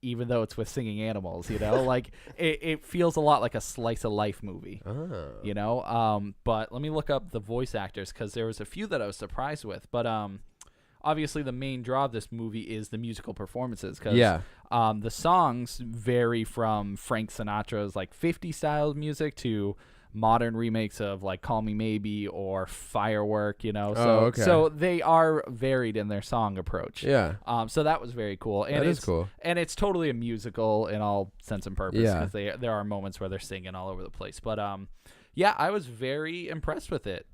even though it's with singing animals, you know, like it feels a lot like a slice of life movie. Oh. You know. But let me look up the voice actors because there was a few that I was surprised with. But obviously the main draw of this movie is the musical performances because the songs vary from Frank Sinatra's like 50 style music to modern remakes of like Call Me Maybe or Firework, you know. So so they are varied in their song approach. Yeah. So that was very cool. And That is cool. And it's totally a musical in all sense and purpose because Yeah. there are moments where they're singing all over the place. But yeah, I was very impressed with it.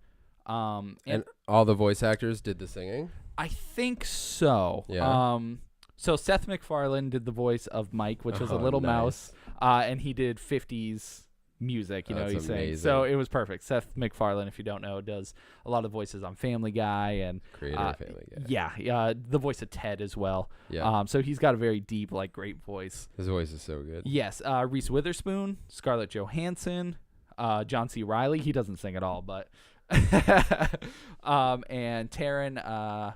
And all the voice actors did the singing? I think so. Yeah. So Seth MacFarlane did the voice of Mike, which was a little mouse, and he did 50s music, you know, That's he's saying. amazing. So it was perfect. Seth MacFarlane, if you don't know, does a lot of voices on Family Guy and Creator of Family Guy. Yeah, the voice of Ted as well. Yeah. So he's got a very deep, like, great voice. His voice is so good. Yes. Reese Witherspoon, Scarlett Johansson, John C. Reilly. He doesn't sing at all, but and Taron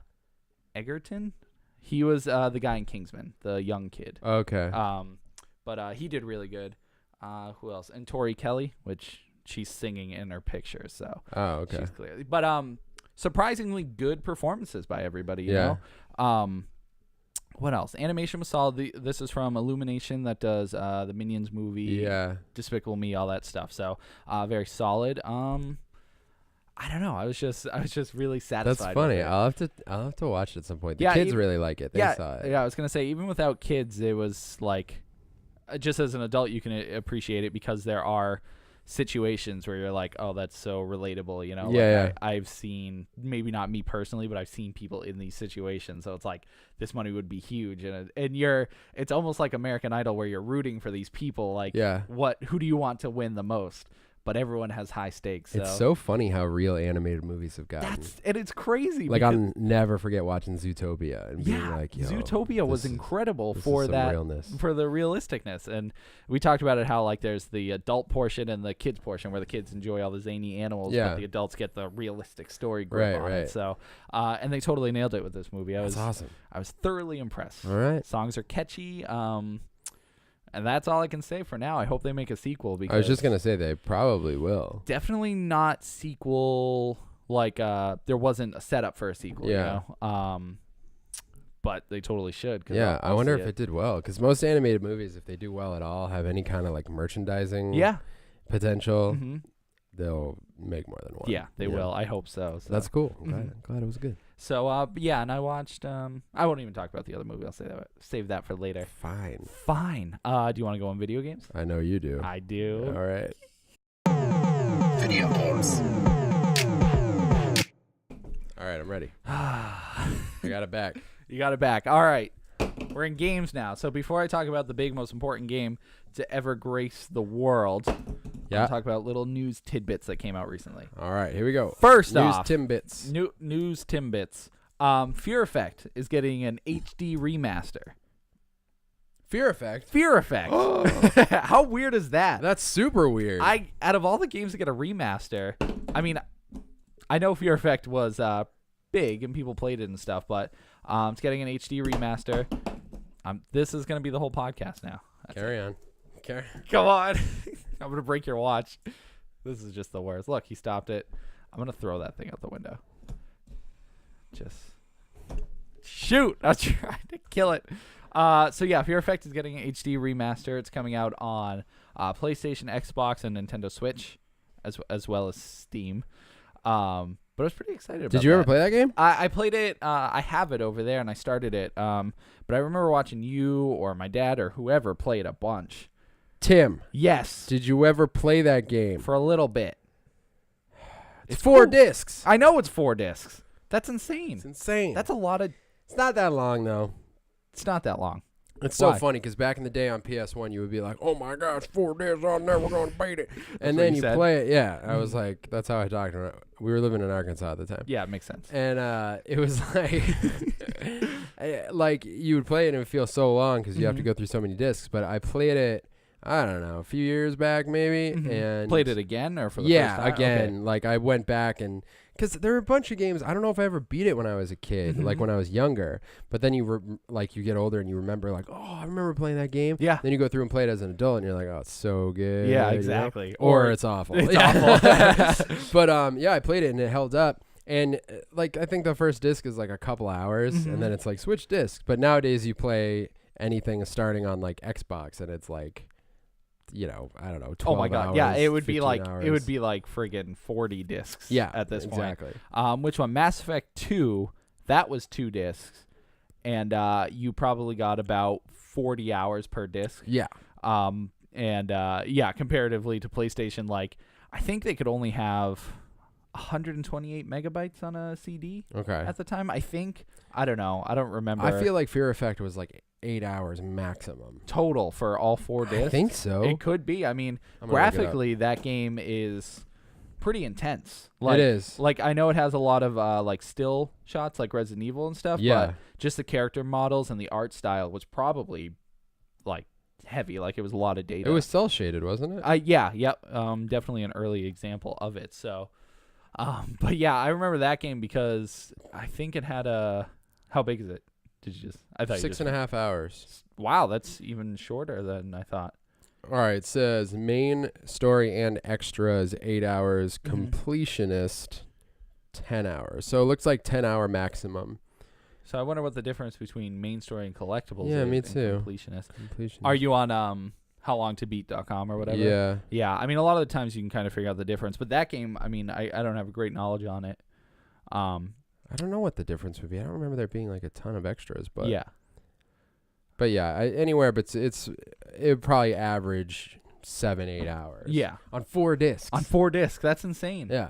Egerton. He was the guy in Kingsman, the young kid. Okay. But he did really good. Who else? And Tori Kelly, which she's singing in her picture, so okay. she's clearly. But surprisingly good performances by everybody. You know. What else? Animation was solid. This is from Illumination that does the Minions movie. Yeah. Despicable Me, all that stuff. So very solid. I don't know. I was just really satisfied. That's funny. With it. I'll have to watch it at some point. The Yeah, kids even- really like it. They saw it. Yeah, I was gonna say even without kids, it was like, just as an adult, you can appreciate it because there are situations where you're like, oh, that's so relatable, you know. Yeah, I've seen, maybe not me personally, but I've seen people in these situations. So it's like this money would be huge, and it's almost like American Idol where you're rooting for these people. Like, who do you want to win the most? But everyone has high stakes. So. It's so funny how real animated movies have gotten. And it's crazy. Like, I'll never forget watching Zootopia and being like, yo, Zootopia was incredible for that, realness. for the realisticness. And we talked about it, how like there's the adult portion and the kids portion where the kids enjoy all the zany animals, but the adults get the realistic story grip on it. So, and they totally nailed it with this movie. That's awesome. I was thoroughly impressed. All right. Songs are catchy. And that's all I can say for now. I hope they make a sequel. Because I was just going to say they probably will. Definitely not sequel, like there wasn't a setup for a sequel, you know? But they totally should. Yeah, I wonder if it did well. Because most animated movies, if they do well at all, have any kind of like merchandising potential, they'll make more than one. Yeah, they will. I hope so. That's cool. I'm glad it was good. So, and I watched, I won't even talk about the other movie. I'll save that for later. Fine. Do you want to go on video games? I know you do. I do. All right. Video games. All right, I'm ready. I got it back. You got it back. All right. We're in games now. So before I talk about the big, most important game to ever grace the world, I'll talk about little news tidbits that came out recently. All right, here we go. First news off, Timbits. News Timbits. Fear Effect is getting an HD remaster. Fear Effect? Fear Effect. How weird is that? That's super weird. Out of all the games that get a remaster, I mean, I know Fear Effect was big and people played it and stuff, but it's getting an HD remaster. This is going to be the whole podcast now. Carry on. Come on. I'm going to break your watch. This is just the worst. Look, he stopped it. I'm going to throw that thing out the window. Just shoot. I was trying to kill it. So yeah, Fear Effect is getting an HD remaster. It's coming out on PlayStation, Xbox, and Nintendo Switch, as well as Steam. But I was pretty excited about it. Did you ever play that game? I played it. I have it over there, and I started it. But I remember watching you or my dad or whoever play it a bunch. Tim. Yes. Did you ever play that game? For a little bit. It's 4 cool. discs. I know it's 4 discs. That's insane. It's insane. That's a lot of... It's not that long, though. It's not that long. It's so funny because back in the day on PS1, you would be like, "Oh my gosh, 4 discs on there, we're gonna beat it," and then you play it. Yeah, I was like, that's how I talked. We were living in Arkansas at the time. Yeah, it makes sense. And it was like, like you would play it and it would feel so long because you have to go through so many discs. But I played it, I don't know, a few years back maybe, and played it again or for the first time? Again. Okay. Like I went back and. Because there were a bunch of games. I don't know if I ever beat it when I was a kid, like when I was younger. But then you get older and you remember like, oh, I remember playing that game. Yeah. Then you go through and play it as an adult and you're like, oh, it's so good. Yeah, exactly. You know? Or it's awful. It's awful. But yeah, I played it and it held up. And like I think the first disc is like a couple hours, and then it's like switch discs. But nowadays you play anything starting on like Xbox, and it's like. You know, I don't know, 12 Oh my god, hours, yeah, it would be like hours. it would be like friggin' 40 discs. Yeah, at this exactly. point. Which one? Mass Effect 2, that was 2 discs, and you probably got about 40 hours per disc. Yeah. Yeah, comparatively to PlayStation, like I think they could only have 128 megabytes on a CD. Okay. At the time, I think. I don't know. I don't remember. I feel like Fear Effect was like 8 hours maximum. Total for all 4 discs? I think so. It could be. I mean, graphically, that game is pretty intense. Like, it is. Like, I know it has a lot of, like, still shots, like Resident Evil and stuff. Yeah. But just the character models and the art style was probably, like, heavy. Like, it was a lot of data. It was cel-shaded, wasn't it? Yeah. Yep. Definitely an early example of it. So, but, yeah, I remember that game because I think it had a... How big is it? Did you just? I thought 6.5 hours. Wow, that's even shorter than I thought. All right, it says main story and extras 8 hours, completionist 10 hours. So it looks like 10-hour maximum. So I wonder what the difference between main story and collectibles is. Yeah, me too. Completionist. Are you on howlongtobeat.com or whatever? Yeah. Yeah, I mean a lot of the times you can kind of figure out the difference, but that game, I mean, I don't have a great knowledge on it. I don't know what the difference would be. I don't remember there being like a ton of extras, but yeah. But yeah, anywhere, but it would probably average 7-8 hours. Yeah. On 4 discs. On 4 discs, that's insane. Yeah.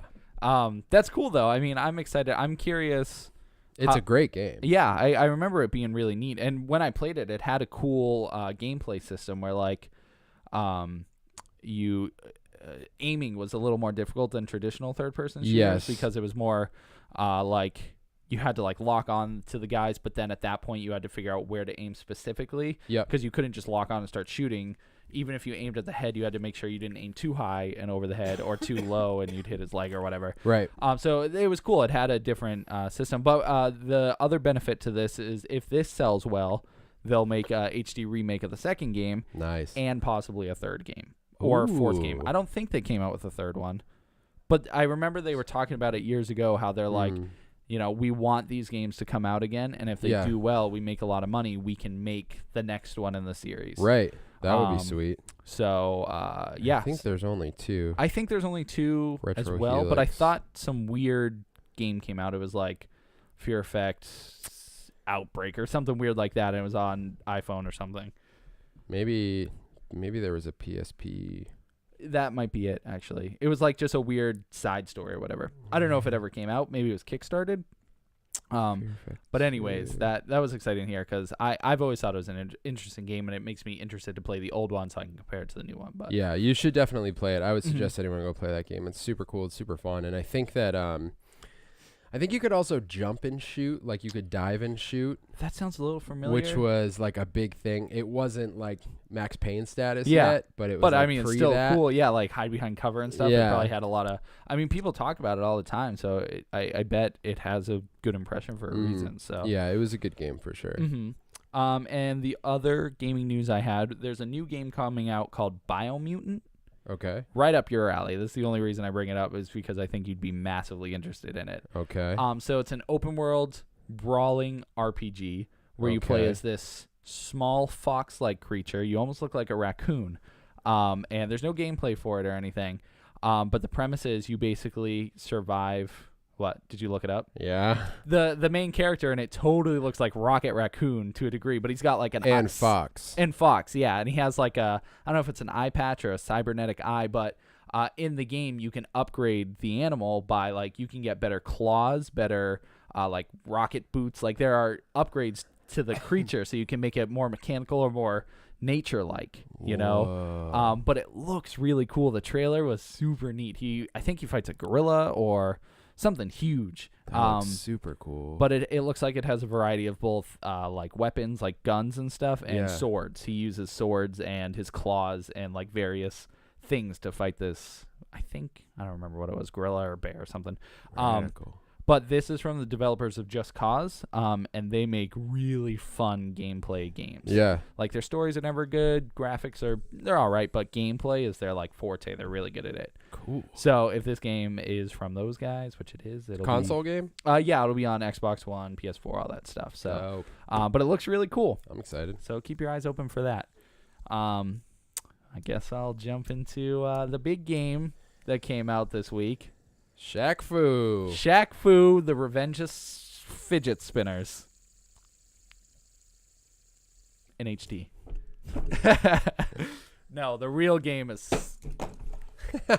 That's cool though. I mean, I'm excited. I'm curious. It's a great game. Yeah, I remember it being really neat. And when I played it, it had a cool gameplay system where like, you aiming was a little more difficult than traditional third-person shooters. Yes. Because it was more like you had to like lock on to the guys, but then at that point you had to figure out where to aim specifically. Yeah. Because you couldn't just lock on and start shooting. Even if you aimed at the head, you had to make sure you didn't aim too high and over the head or too low and you'd hit his leg or whatever. Right. So it was cool. It had a different system. But the other benefit to this is if this sells well, they'll make a HD remake of the second game. Nice. And possibly a third game or a fourth game. I don't think they came out with a third one. But I remember they were talking about it years ago, how they're like, you know, we want these games to come out again, and if they do well, we make a lot of money, we can make the next one in the series. Right. That would be sweet. So, yeah. I think there's only 2. I think there's only 2 as Retro well, Helix. but I thought some weird game came out. It was like Fear Effect Outbreak or something weird like that, and it was on iPhone or something. Maybe there was a PSP. That might be it, actually. It was like just a weird side story or whatever. I don't know if it ever came out. Maybe it was Kickstarted. But anyways, that was exciting here because I've always thought it was an interesting game, and it makes me interested to play the old one so I can compare it to the new one. But yeah, you should definitely play it. I would suggest anyone go play that game. It's super cool. It's super fun, and I think that I think you could also jump and shoot, like you could dive and shoot. That sounds a little familiar. Which was like a big thing. It wasn't like Max Payne status yet, but it was. But like I mean, it's still that. Cool. Yeah, like hide behind cover and stuff. Yeah. It probably had a lot of. I mean, people talk about it all the time, so I bet it has a good impression for a reason. So yeah, it was a good game for sure. And the other gaming news I had, there's a new game coming out called BioMutant. Okay. Right up your alley. That's the only reason I bring it up is because I think you'd be massively interested in it. Okay. So it's an open world brawling RPG where you play as this small fox-like creature. You almost look like a raccoon. And there's no gameplay for it or anything. But the premise is you basically survive. What? Did you look it up? Yeah. The main character in it totally looks like Rocket Raccoon to a degree, but he's got like an And Fox. And Fox, yeah. And he has like I don't know if it's an eye patch or a cybernetic eye, but in the game you can upgrade the animal by like you can get better claws, better like rocket boots. Like there are upgrades to the creature so you can make it more mechanical or more nature-like, you know. But it looks really cool. The trailer was super neat. I think he fights a gorilla or something huge. That looks super cool. But it looks like it has a variety of both like weapons, like guns and stuff, and swords. He uses swords and his claws and like various things to fight this. I don't remember what it was, gorilla or bear or something. Radical. But this is from the developers of Just Cause, and they make really fun gameplay games. Yeah. Like their stories are never good, graphics they're all right, but gameplay is their like forte. They're really good at it. Cool. So if this game is from those guys, which it is, it'll Console game? Yeah, it'll be on Xbox One, PS4, all that stuff. So, but it looks really cool. I'm excited. So keep your eyes open for that. I guess I'll jump into the big game that came out this week. Shaq Fu. Shaq Fu, the Revenge of Fidget Spinners. In HD. No, the real game is... I'm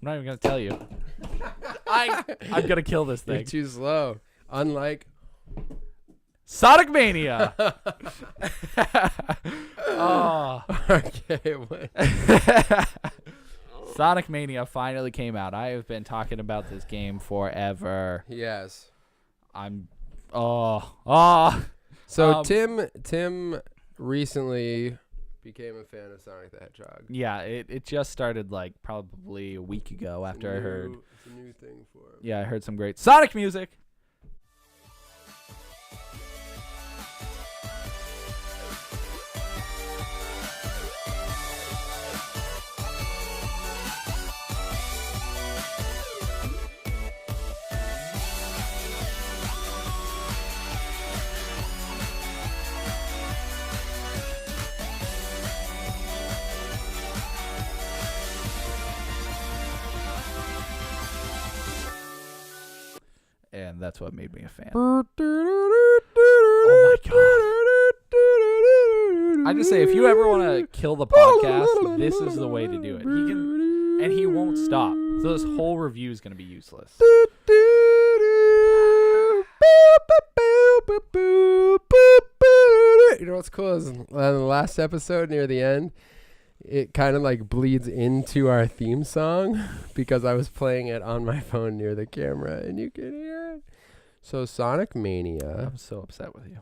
not even going to tell you. I'm going to kill this You're thing. too slow. Unlike... Sonic Mania! Oh. Okay, what? Sonic Mania finally came out. I have been talking about this game forever. Yes. So Tim recently became a fan of Sonic the Hedgehog. Yeah, it just started like probably a week ago after I heard. It's a new thing for him. Yeah, I heard some great Sonic music. And that's what made me a fan. Oh my god. I just say, if you ever want to kill the podcast, this is the way to do it. He won't stop. So this whole review is going to be useless. You know what's cool is in the last episode near the end, it kind of like bleeds into our theme song because I was playing it on my phone near the camera and you can hear it. So Sonic Mania. I'm so upset with you.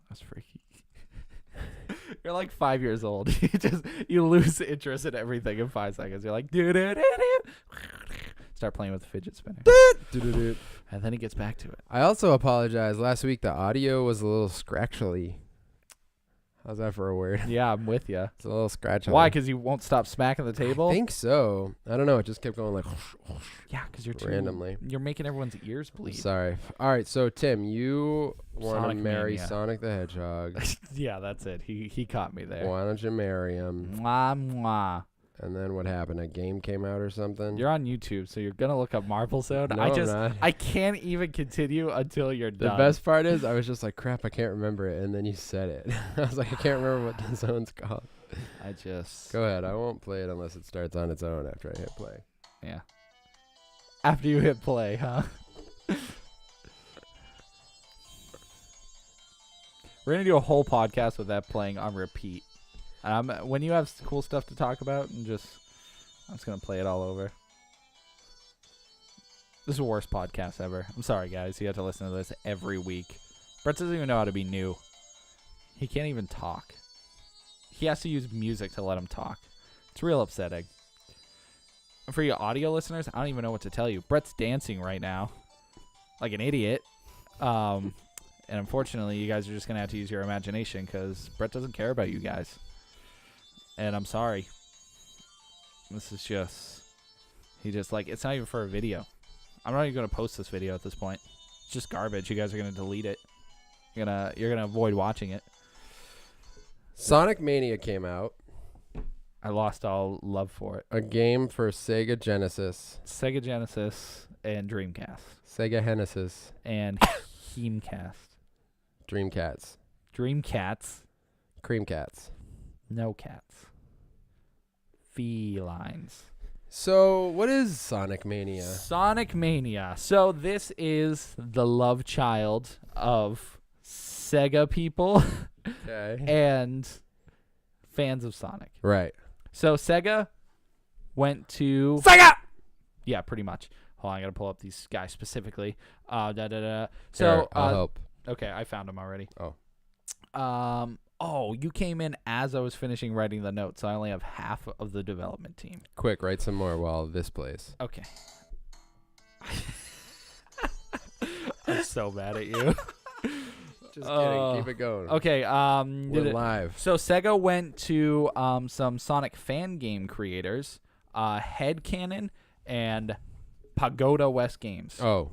That's freaky. You're like 5 years old. You lose interest in everything in 5 seconds. You're like, start playing with the fidget spinner. And then he gets back to it. I also apologize. Last week the audio was a little scratchily. How's that for a word? Yeah, I'm with you. It's a little scratchily. Why? Because you won't stop smacking the table? I think so. I don't know. It just kept going like yeah, because you're randomly. You're making everyone's ears bleed. Sorry. All right. So Tim, you want to marry Mania. Sonic the Hedgehog. Yeah, that's it. He caught me there. Why don't you marry him? Mwah, mwah. And then what happened? A game came out or something? You're on YouTube, so you're gonna look up Marble Zone. No, I'm not. I can't even continue until you're The done. best part is I was just like, crap, I can't remember it. And then you said it. I was like, I can't remember what the zone's called. Go ahead. I won't play it unless it starts on its own after I hit play. Yeah. After you hit play, huh? We're gonna do a whole podcast with that playing on repeat. When you have cool stuff to talk about, I'm just gonna play it all over. This is the worst podcast ever. I'm sorry, guys. You have to listen to this every week. Brett doesn't even know how to be new. He can't even talk. He has to use music to let him talk. It's real upsetting. And for you audio listeners, I don't even know what to tell you. Brett's dancing right now, like an idiot. And unfortunately, you guys are just gonna have to use your imagination because Brett doesn't care about you guys. And I'm sorry. This is just... He just like... It's not even for a video. I'm not even going to post this video at this point. It's just garbage. You guys are gonna delete it. You're gonna avoid watching it. Sonic Mania came out. I lost all love for it. A game for Sega Genesis. Sega Genesis and Dreamcast. Sega Genesis. And Heamcast. Dreamcats. Dreamcats. Creamcats. No cats. Felines. So, what is Sonic Mania? Sonic Mania. So this is the love child of Sega people Okay. and fans of Sonic. Right. So Sega went to Sega! Yeah, pretty much. Hold on, I gotta pull up these guys specifically. So Here, I'll help. Okay, I found them already. Oh. Oh, you came in as I was finishing writing the notes, so I only have half of the development team. Quick, write some more while this plays. Okay. I'm so mad at you. Just kidding. Keep it going. Okay, We're live. So Sega went to some Sonic fan game creators, Headcanon and Pagoda West Games. Oh.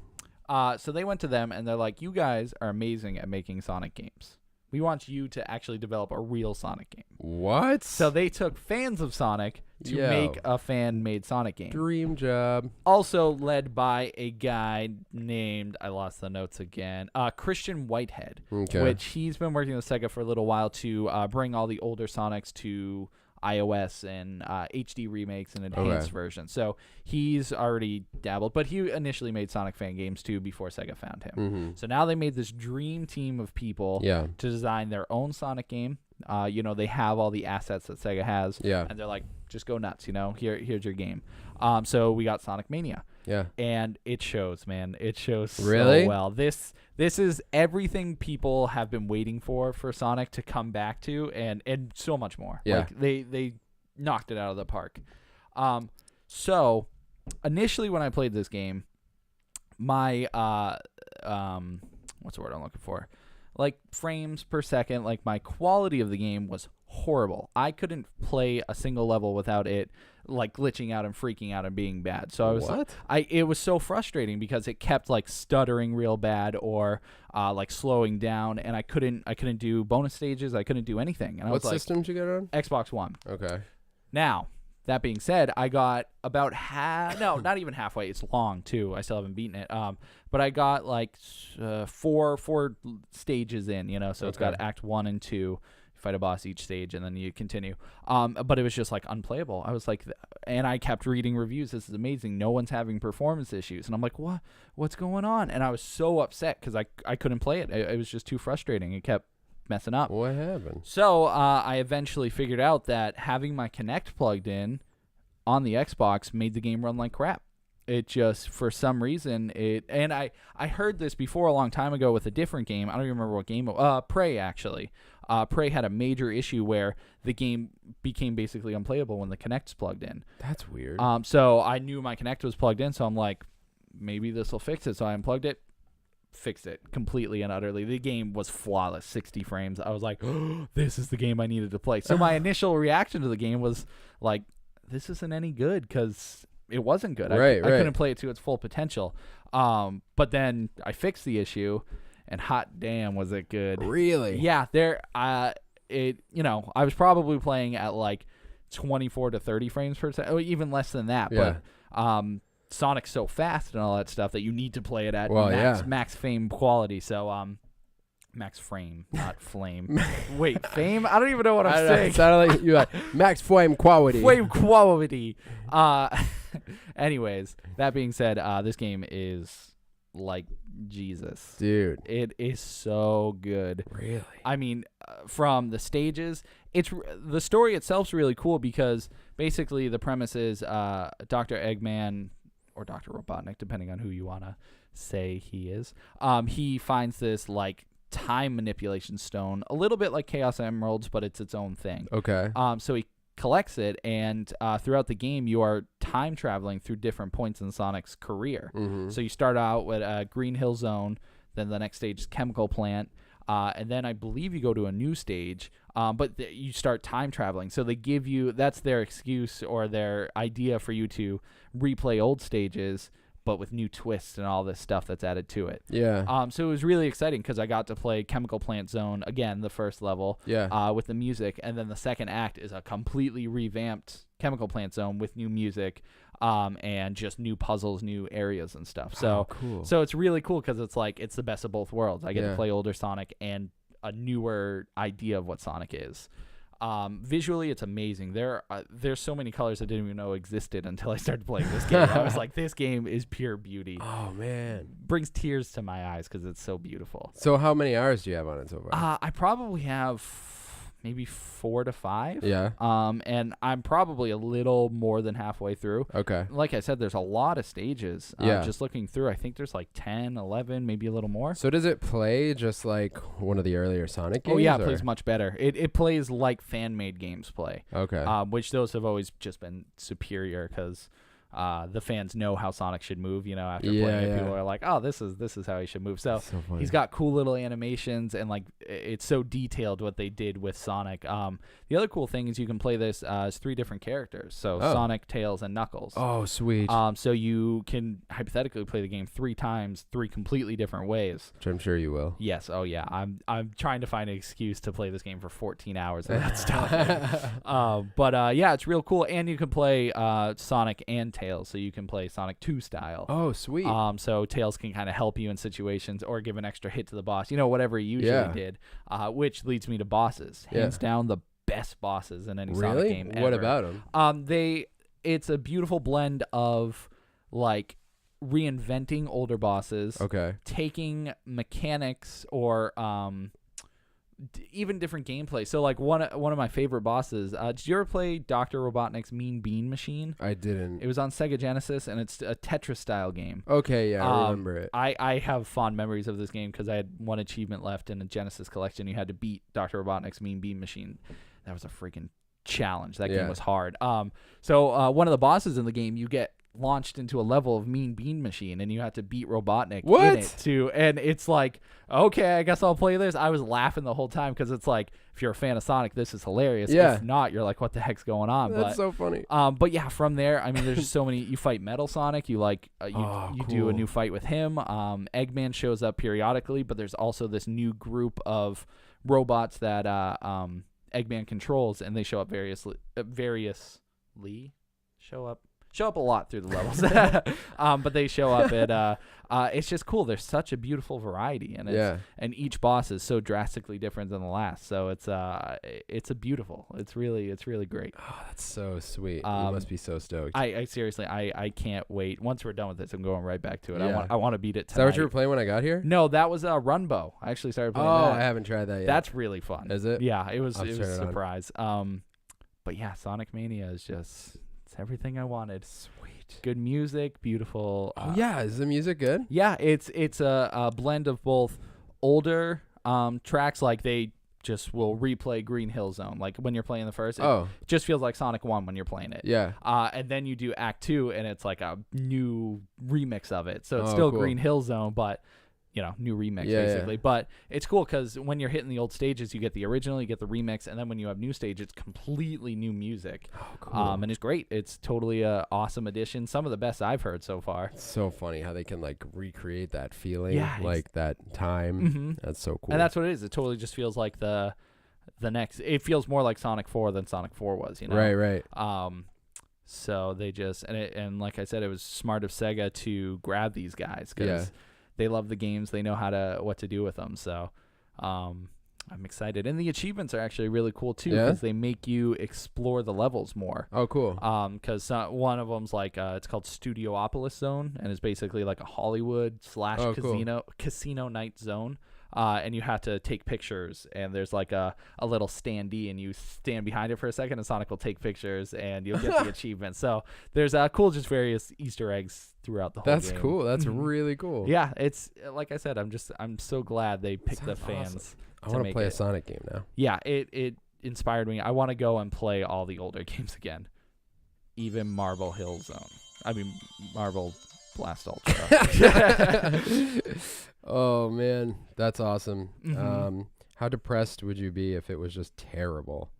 So they went to them and they're like, you guys are amazing at making Sonic games. We want you to actually develop a real Sonic game. What? So they took fans of Sonic to make a fan-made Sonic game. Dream job. Also led by a guy named, I lost the notes again, Christian Whitehead, Okay. which he's been working with Sega for a little while to bring all the older Sonics to iOS and HD remakes and enhanced versions. So he's already dabbled, but he initially made Sonic fan games too before Sega found him. Mm-hmm. So now they made this dream team of people Yeah. to design their own Sonic game. They have all the assets that Sega has, Yeah. and they're like, just go nuts, here's your game. So we got Sonic Mania. Yeah. And it shows, man. It shows Really? so well. This is everything people have been waiting for Sonic to come back to, and so much more. Yeah. Like they knocked it out of the park. So initially when I played this game, my what's the word I'm looking for? Like frames per second, like my quality of the game was horrible. I couldn't play a single level without it like glitching out and freaking out and being bad. So I was it was so frustrating because it kept like stuttering real bad or like slowing down, and I couldn't do bonus stages. I couldn't do anything. And I What was like, system did you get on? Xbox One. Okay. Now, that being said, I got about not even halfway. It's long too. I still haven't beaten it. But I got like four stages in, so it's got Act 1 and 2. You fight a boss each stage and then you continue. But it was just like unplayable. I was like, and I kept reading reviews. This is amazing. No one's having performance issues. And I'm like, what's going on? And I was so upset because I couldn't play it. It was just too frustrating. It kept messing up. What happened? So I eventually figured out that having my Kinect plugged in on the Xbox made the game run like crap. It just, for some reason, and I heard this before a long time ago with a different game. I don't even remember what game. Prey, actually. Prey had a major issue where the game became basically unplayable when the Kinect's plugged in. That's weird. So I knew my Kinect was plugged in, so I'm like, maybe this will fix it. So I unplugged it, fixed it completely and utterly. The game was flawless, 60 frames. I was like, oh, this is the game I needed to play. So my initial reaction to the game was like, this isn't any good because it wasn't good. I couldn't play it to its full potential. But then I fixed the issue, and hot damn was it good. Really? Yeah, I was probably playing at like 24 to 30 frames per second, or even less than that. Yeah. But Sonic's so fast and all that stuff that you need to play it at max frame quality. So max frame, not flame. Wait, fame? I don't even know what I'm saying. It sounded like you like max flame quality. Flame quality. Anyways, that being said, this game is like Jesus. Dude. It is so good. Really? I mean, from the stages, the story itself's really cool because basically the premise is Dr. Eggman or Dr. Robotnik, depending on who you want to say he is. He finds this like time manipulation stone, a little bit like Chaos Emeralds, but it's its own thing. Okay. So he collects it, and throughout the game, you are time traveling through different points in Sonic's career. Mm-hmm. So you start out with Green Hill Zone, then the next stage is Chemical Plant, and then I believe you go to a new stage, but you start time traveling. So they give you, that's their excuse or their idea for you to replay old stages but with new twists and all this stuff that's added to it. Yeah. So it was really exciting because I got to play Chemical Plant Zone again, the first level. Yeah. With the music, and then the second act is a completely revamped Chemical Plant Zone with new music, and just new puzzles, new areas and stuff. So cool. So it's really cool because it's like it's the best of both worlds. I get Yeah. to play older Sonic and a newer idea of what Sonic is. Visually, it's amazing. There's so many colors I didn't even know existed until I started playing this game. I was like, this game is pure beauty. Oh man, Brings tears to my eyes because it's so beautiful. so how many hours do you have on it so far? I probably have maybe 4 to 5. Yeah. And I'm probably a little more than halfway through. Okay. Like I said, there's a lot of stages. Yeah. Just looking through, I think there's like 10, 11, maybe a little more. So does it play just like one of the earlier Sonic games? Oh yeah, it or? plays much better. It plays like fan-made games play. Okay. Which those have always just been superior because the fans know how Sonic should move. After playing it, people are like, "Oh, this is how he should move." So funny. he's got cool little animations, and like it's so detailed what they did with Sonic. The other cool thing is you can play this as 3 different characters, so Sonic, Tails, and Knuckles. Oh, sweet. So you can hypothetically play the game 3 times, 3 completely different ways. Which I'm sure you will. Yes. Oh yeah. I'm trying to find an excuse to play this game for 14 hours and not stop. But yeah, it's real cool, and you can play Sonic and Tails, so you can play Sonic 2 style. Oh, sweet. So Tails can kind of help you in situations or give an extra hit to the boss, whatever he usually did, which leads me to bosses. Hands down the best bosses in any Sonic game ever. What about them? It's a beautiful blend of like reinventing older bosses, taking mechanics or even different gameplay. So like one of my favorite bosses, did you ever play Dr. Robotnik's Mean Bean Machine? I didn't. It was on Sega Genesis, and it's a Tetris style game. Okay, yeah, I remember it. I have fond memories of this game because I had one achievement left in a Genesis collection. You had to beat Dr. Robotnik's Mean Bean Machine. That was a freaking challenge. That game was hard. So one of the bosses in the game, you get launched into a level of Mean Bean Machine, and you have to beat Robotnik in it too. And it's like, okay, I guess I'll play this. I was laughing the whole time because it's like, if you're a fan of Sonic, this is hilarious. Yeah. If not, you're like, what the heck's going on? That's so funny. But yeah, from there, I mean, there's just so many. You fight Metal Sonic. You like you do a new fight with him. Eggman shows up periodically, but there's also this new group of robots that Eggman controls, and they show up variously. Show up a lot through the levels, but they show up at. It's just cool. There's such a beautiful variety, and and each boss is so drastically different than the last. So it's a beautiful. It's really great. Oh, that's so sweet. You must be so stoked. I seriously, I can't wait. Once we're done with this, I'm going right back to it. Yeah. I want to beat it tonight. Is that what you were playing when I got here? No, that was Runbow. I actually started playing that. I haven't tried that yet. That's really fun. Is it? Yeah, it was I'll a turn it on. surprise. But yeah, Sonic Mania is just. It's everything I wanted. Sweet. Good music, beautiful. Is the music good? Yeah, it's a blend of both older tracks, like they just will replay Green Hill Zone, like when you're playing the first. It just feels like Sonic 1 when you're playing it. Yeah. And then you do Act 2, and it's like a new remix of it. So it's still cool. Green Hill Zone, but new remix basically. But it's cool because when you're hitting the old stages, you get the original, you get the remix, and then when you have new stage, it's completely new music. Oh, cool. And it's great. It's totally a awesome addition. Some of the best I've heard so far. It's so funny how they can like recreate that feeling, Yeah, like that time. Mm-hmm. That's so cool. And that's what it is. It totally just feels like the next. It feels more like Sonic 4 than Sonic 4 was. Right. So they just and like I said, it was smart of Sega to grab these guys because they love the games. They know what to do with them. So I'm excited. And the achievements are actually really cool too because they make you explore the levels more. Oh, cool. Because one of them's like it's called Studiopolis Zone, and it's basically like a Hollywood / casino night zone. And you have to take pictures, and there's like a little standee, and you stand behind it for a second, and Sonic will take pictures, and you'll get the achievement. So there's cool, just various Easter eggs throughout the whole game. That's cool. That's really cool. Yeah, it's like I said, I'm so glad they picked the fans. Awesome. I want to play a Sonic game now. Yeah, it inspired me. I want to go and play all the older games again, even Marble Hill Zone. I mean, Marble Blast Ultra. Oh man, that's awesome. Mm-hmm. How depressed would you be if it was just terrible?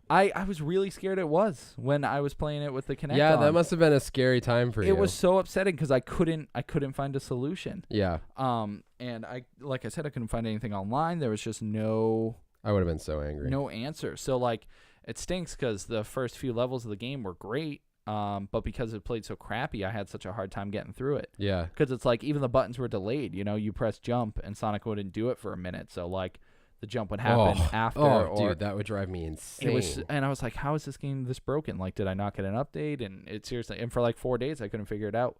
I was really scared it was when I was playing it with the Kinect Yeah, on. that must have been a scary time for you. It was so upsetting because I couldn't find a solution. Yeah. And like I said, I couldn't find anything online. There was just no I would have been so angry. no answer. So like it stinks because the first few levels of the game were great. But because it played so crappy, I had such a hard time getting through it. Yeah. Because it's like even the buttons were delayed. You know, you press jump and Sonic wouldn't do it for a minute. So like the jump would happen after. Oh, or dude, that would drive me insane. it was, and I was like, how is this game this broken? Like, did I not get an update? And it seriously, and for like 4 days, I couldn't figure it out.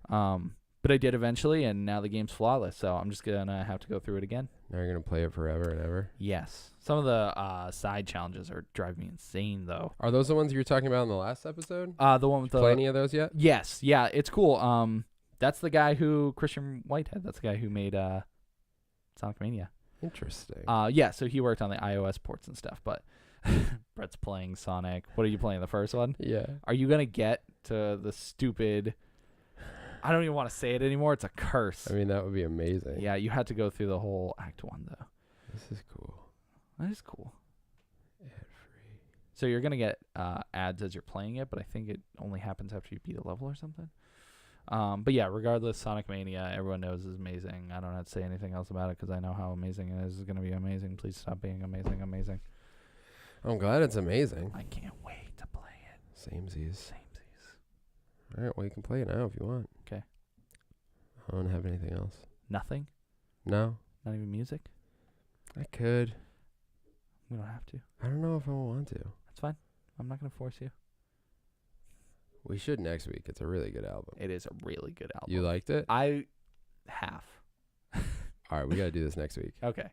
But I did eventually, and now the game's flawless. So I'm just gonna have to go through it again. Now you're gonna play it forever and ever. Yes. Some of the side challenges are driving me insane, though. Are those the ones you were talking about in the last episode? The one with Did you play any of those yet? Yes. Yeah, it's cool. That's the guy Christian Whitehead. That's the guy who made Sonic Mania. Interesting. Yeah. So he worked on the iOS ports and stuff. But Brett's playing Sonic. What are you playing? The first one? Yeah. Are you gonna get to the stupid? I don't even want to say it anymore. It's a curse. I mean, that would be amazing. Yeah, you had to go through the whole Act 1, though. This is cool. That is cool. Ad free. So you're going to get ads as you're playing it, but I think it only happens after you beat a level or something. But yeah, regardless, Sonic Mania, everyone knows is amazing. I don't have to say anything else about it because I know how amazing it is. It's going to be amazing. Please stop being amazing. I'm glad it's amazing. I can't wait to play it. Samesies. All right, well, you can play it now if you want. Okay. I don't have anything else. Nothing? No. Not even music? I could. We don't have to. I don't know if I want to. That's fine. I'm not going to force you. We should next week. It's a really good album. It is a really good album. You liked it? I have. All right, we got to do this next week. Okay.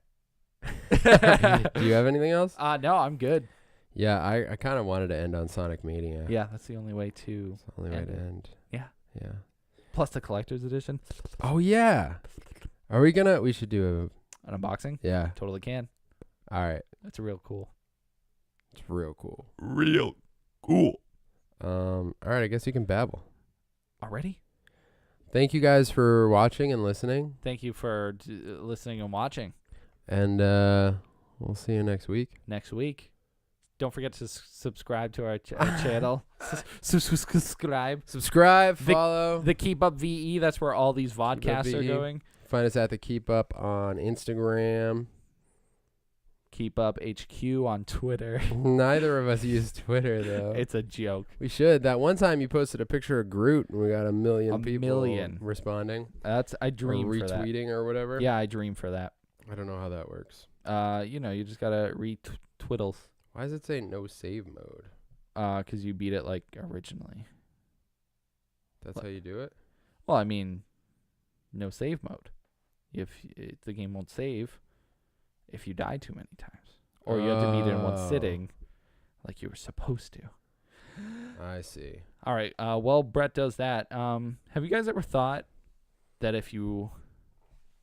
Do you have anything else? No, I'm good. Yeah, I kind of wanted to end on Sonic Mania. Yeah, that's the only way to. It's the only way to end. Yeah. Yeah. Plus the collector's edition. Oh, yeah. Are we going to? We should do An unboxing? Yeah. Totally can. All right. That's real cool. It's real cool. Real cool. All right, I guess you can babble. Already? Thank you guys for watching and listening. Thank you for listening and watching. And we'll see you next week. Next week. Don't forget to subscribe to our channel. Subscribe. Subscribe, follow. The Keep Up VE. That's where all these vodcasts are VE. going. Find us at the Keep Up on Instagram. Keep Up HQ on Twitter. Neither of us use Twitter, though. It's a joke. We should. That one time you posted a picture of Groot and we got a million people million. responding. I dream or for that. retweeting or whatever. Yeah, I dream for that. I don't know how that works. You just gotta retwiddles. Why does it say no save mode? 'Cause you beat it like originally. That's how you do it? Well, I mean, no save mode. If the game won't save if you die too many times, or you have to beat it in one sitting, like you were supposed to. I see. All right. Well, Brett does that. Have you guys ever thought that if you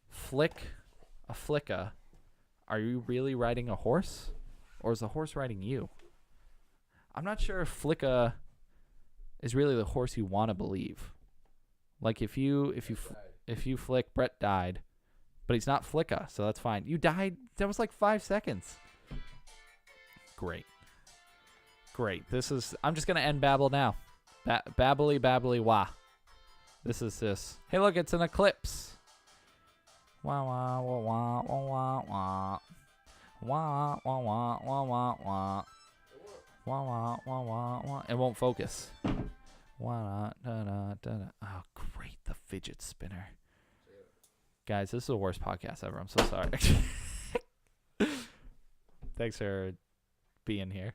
flick a flicka, are you really riding a horse, or is the horse riding you? I'm not sure if flicka is really the horse you want to believe. Like if you flick, Brett died, but he's not flicka, so that's fine. You died. That was like 5 seconds. Great. I'm just gonna end babble now. Babbly wah. This is this. Hey, look, it's an eclipse. Wah wah wah wah wah wah wah wah wah wah wah wah wah wah wah wah wah wah. It won't focus. Wah da da da da. Oh, great! The fidget spinner. Guys, this is the worst podcast ever. I'm so sorry. Thanks for being here.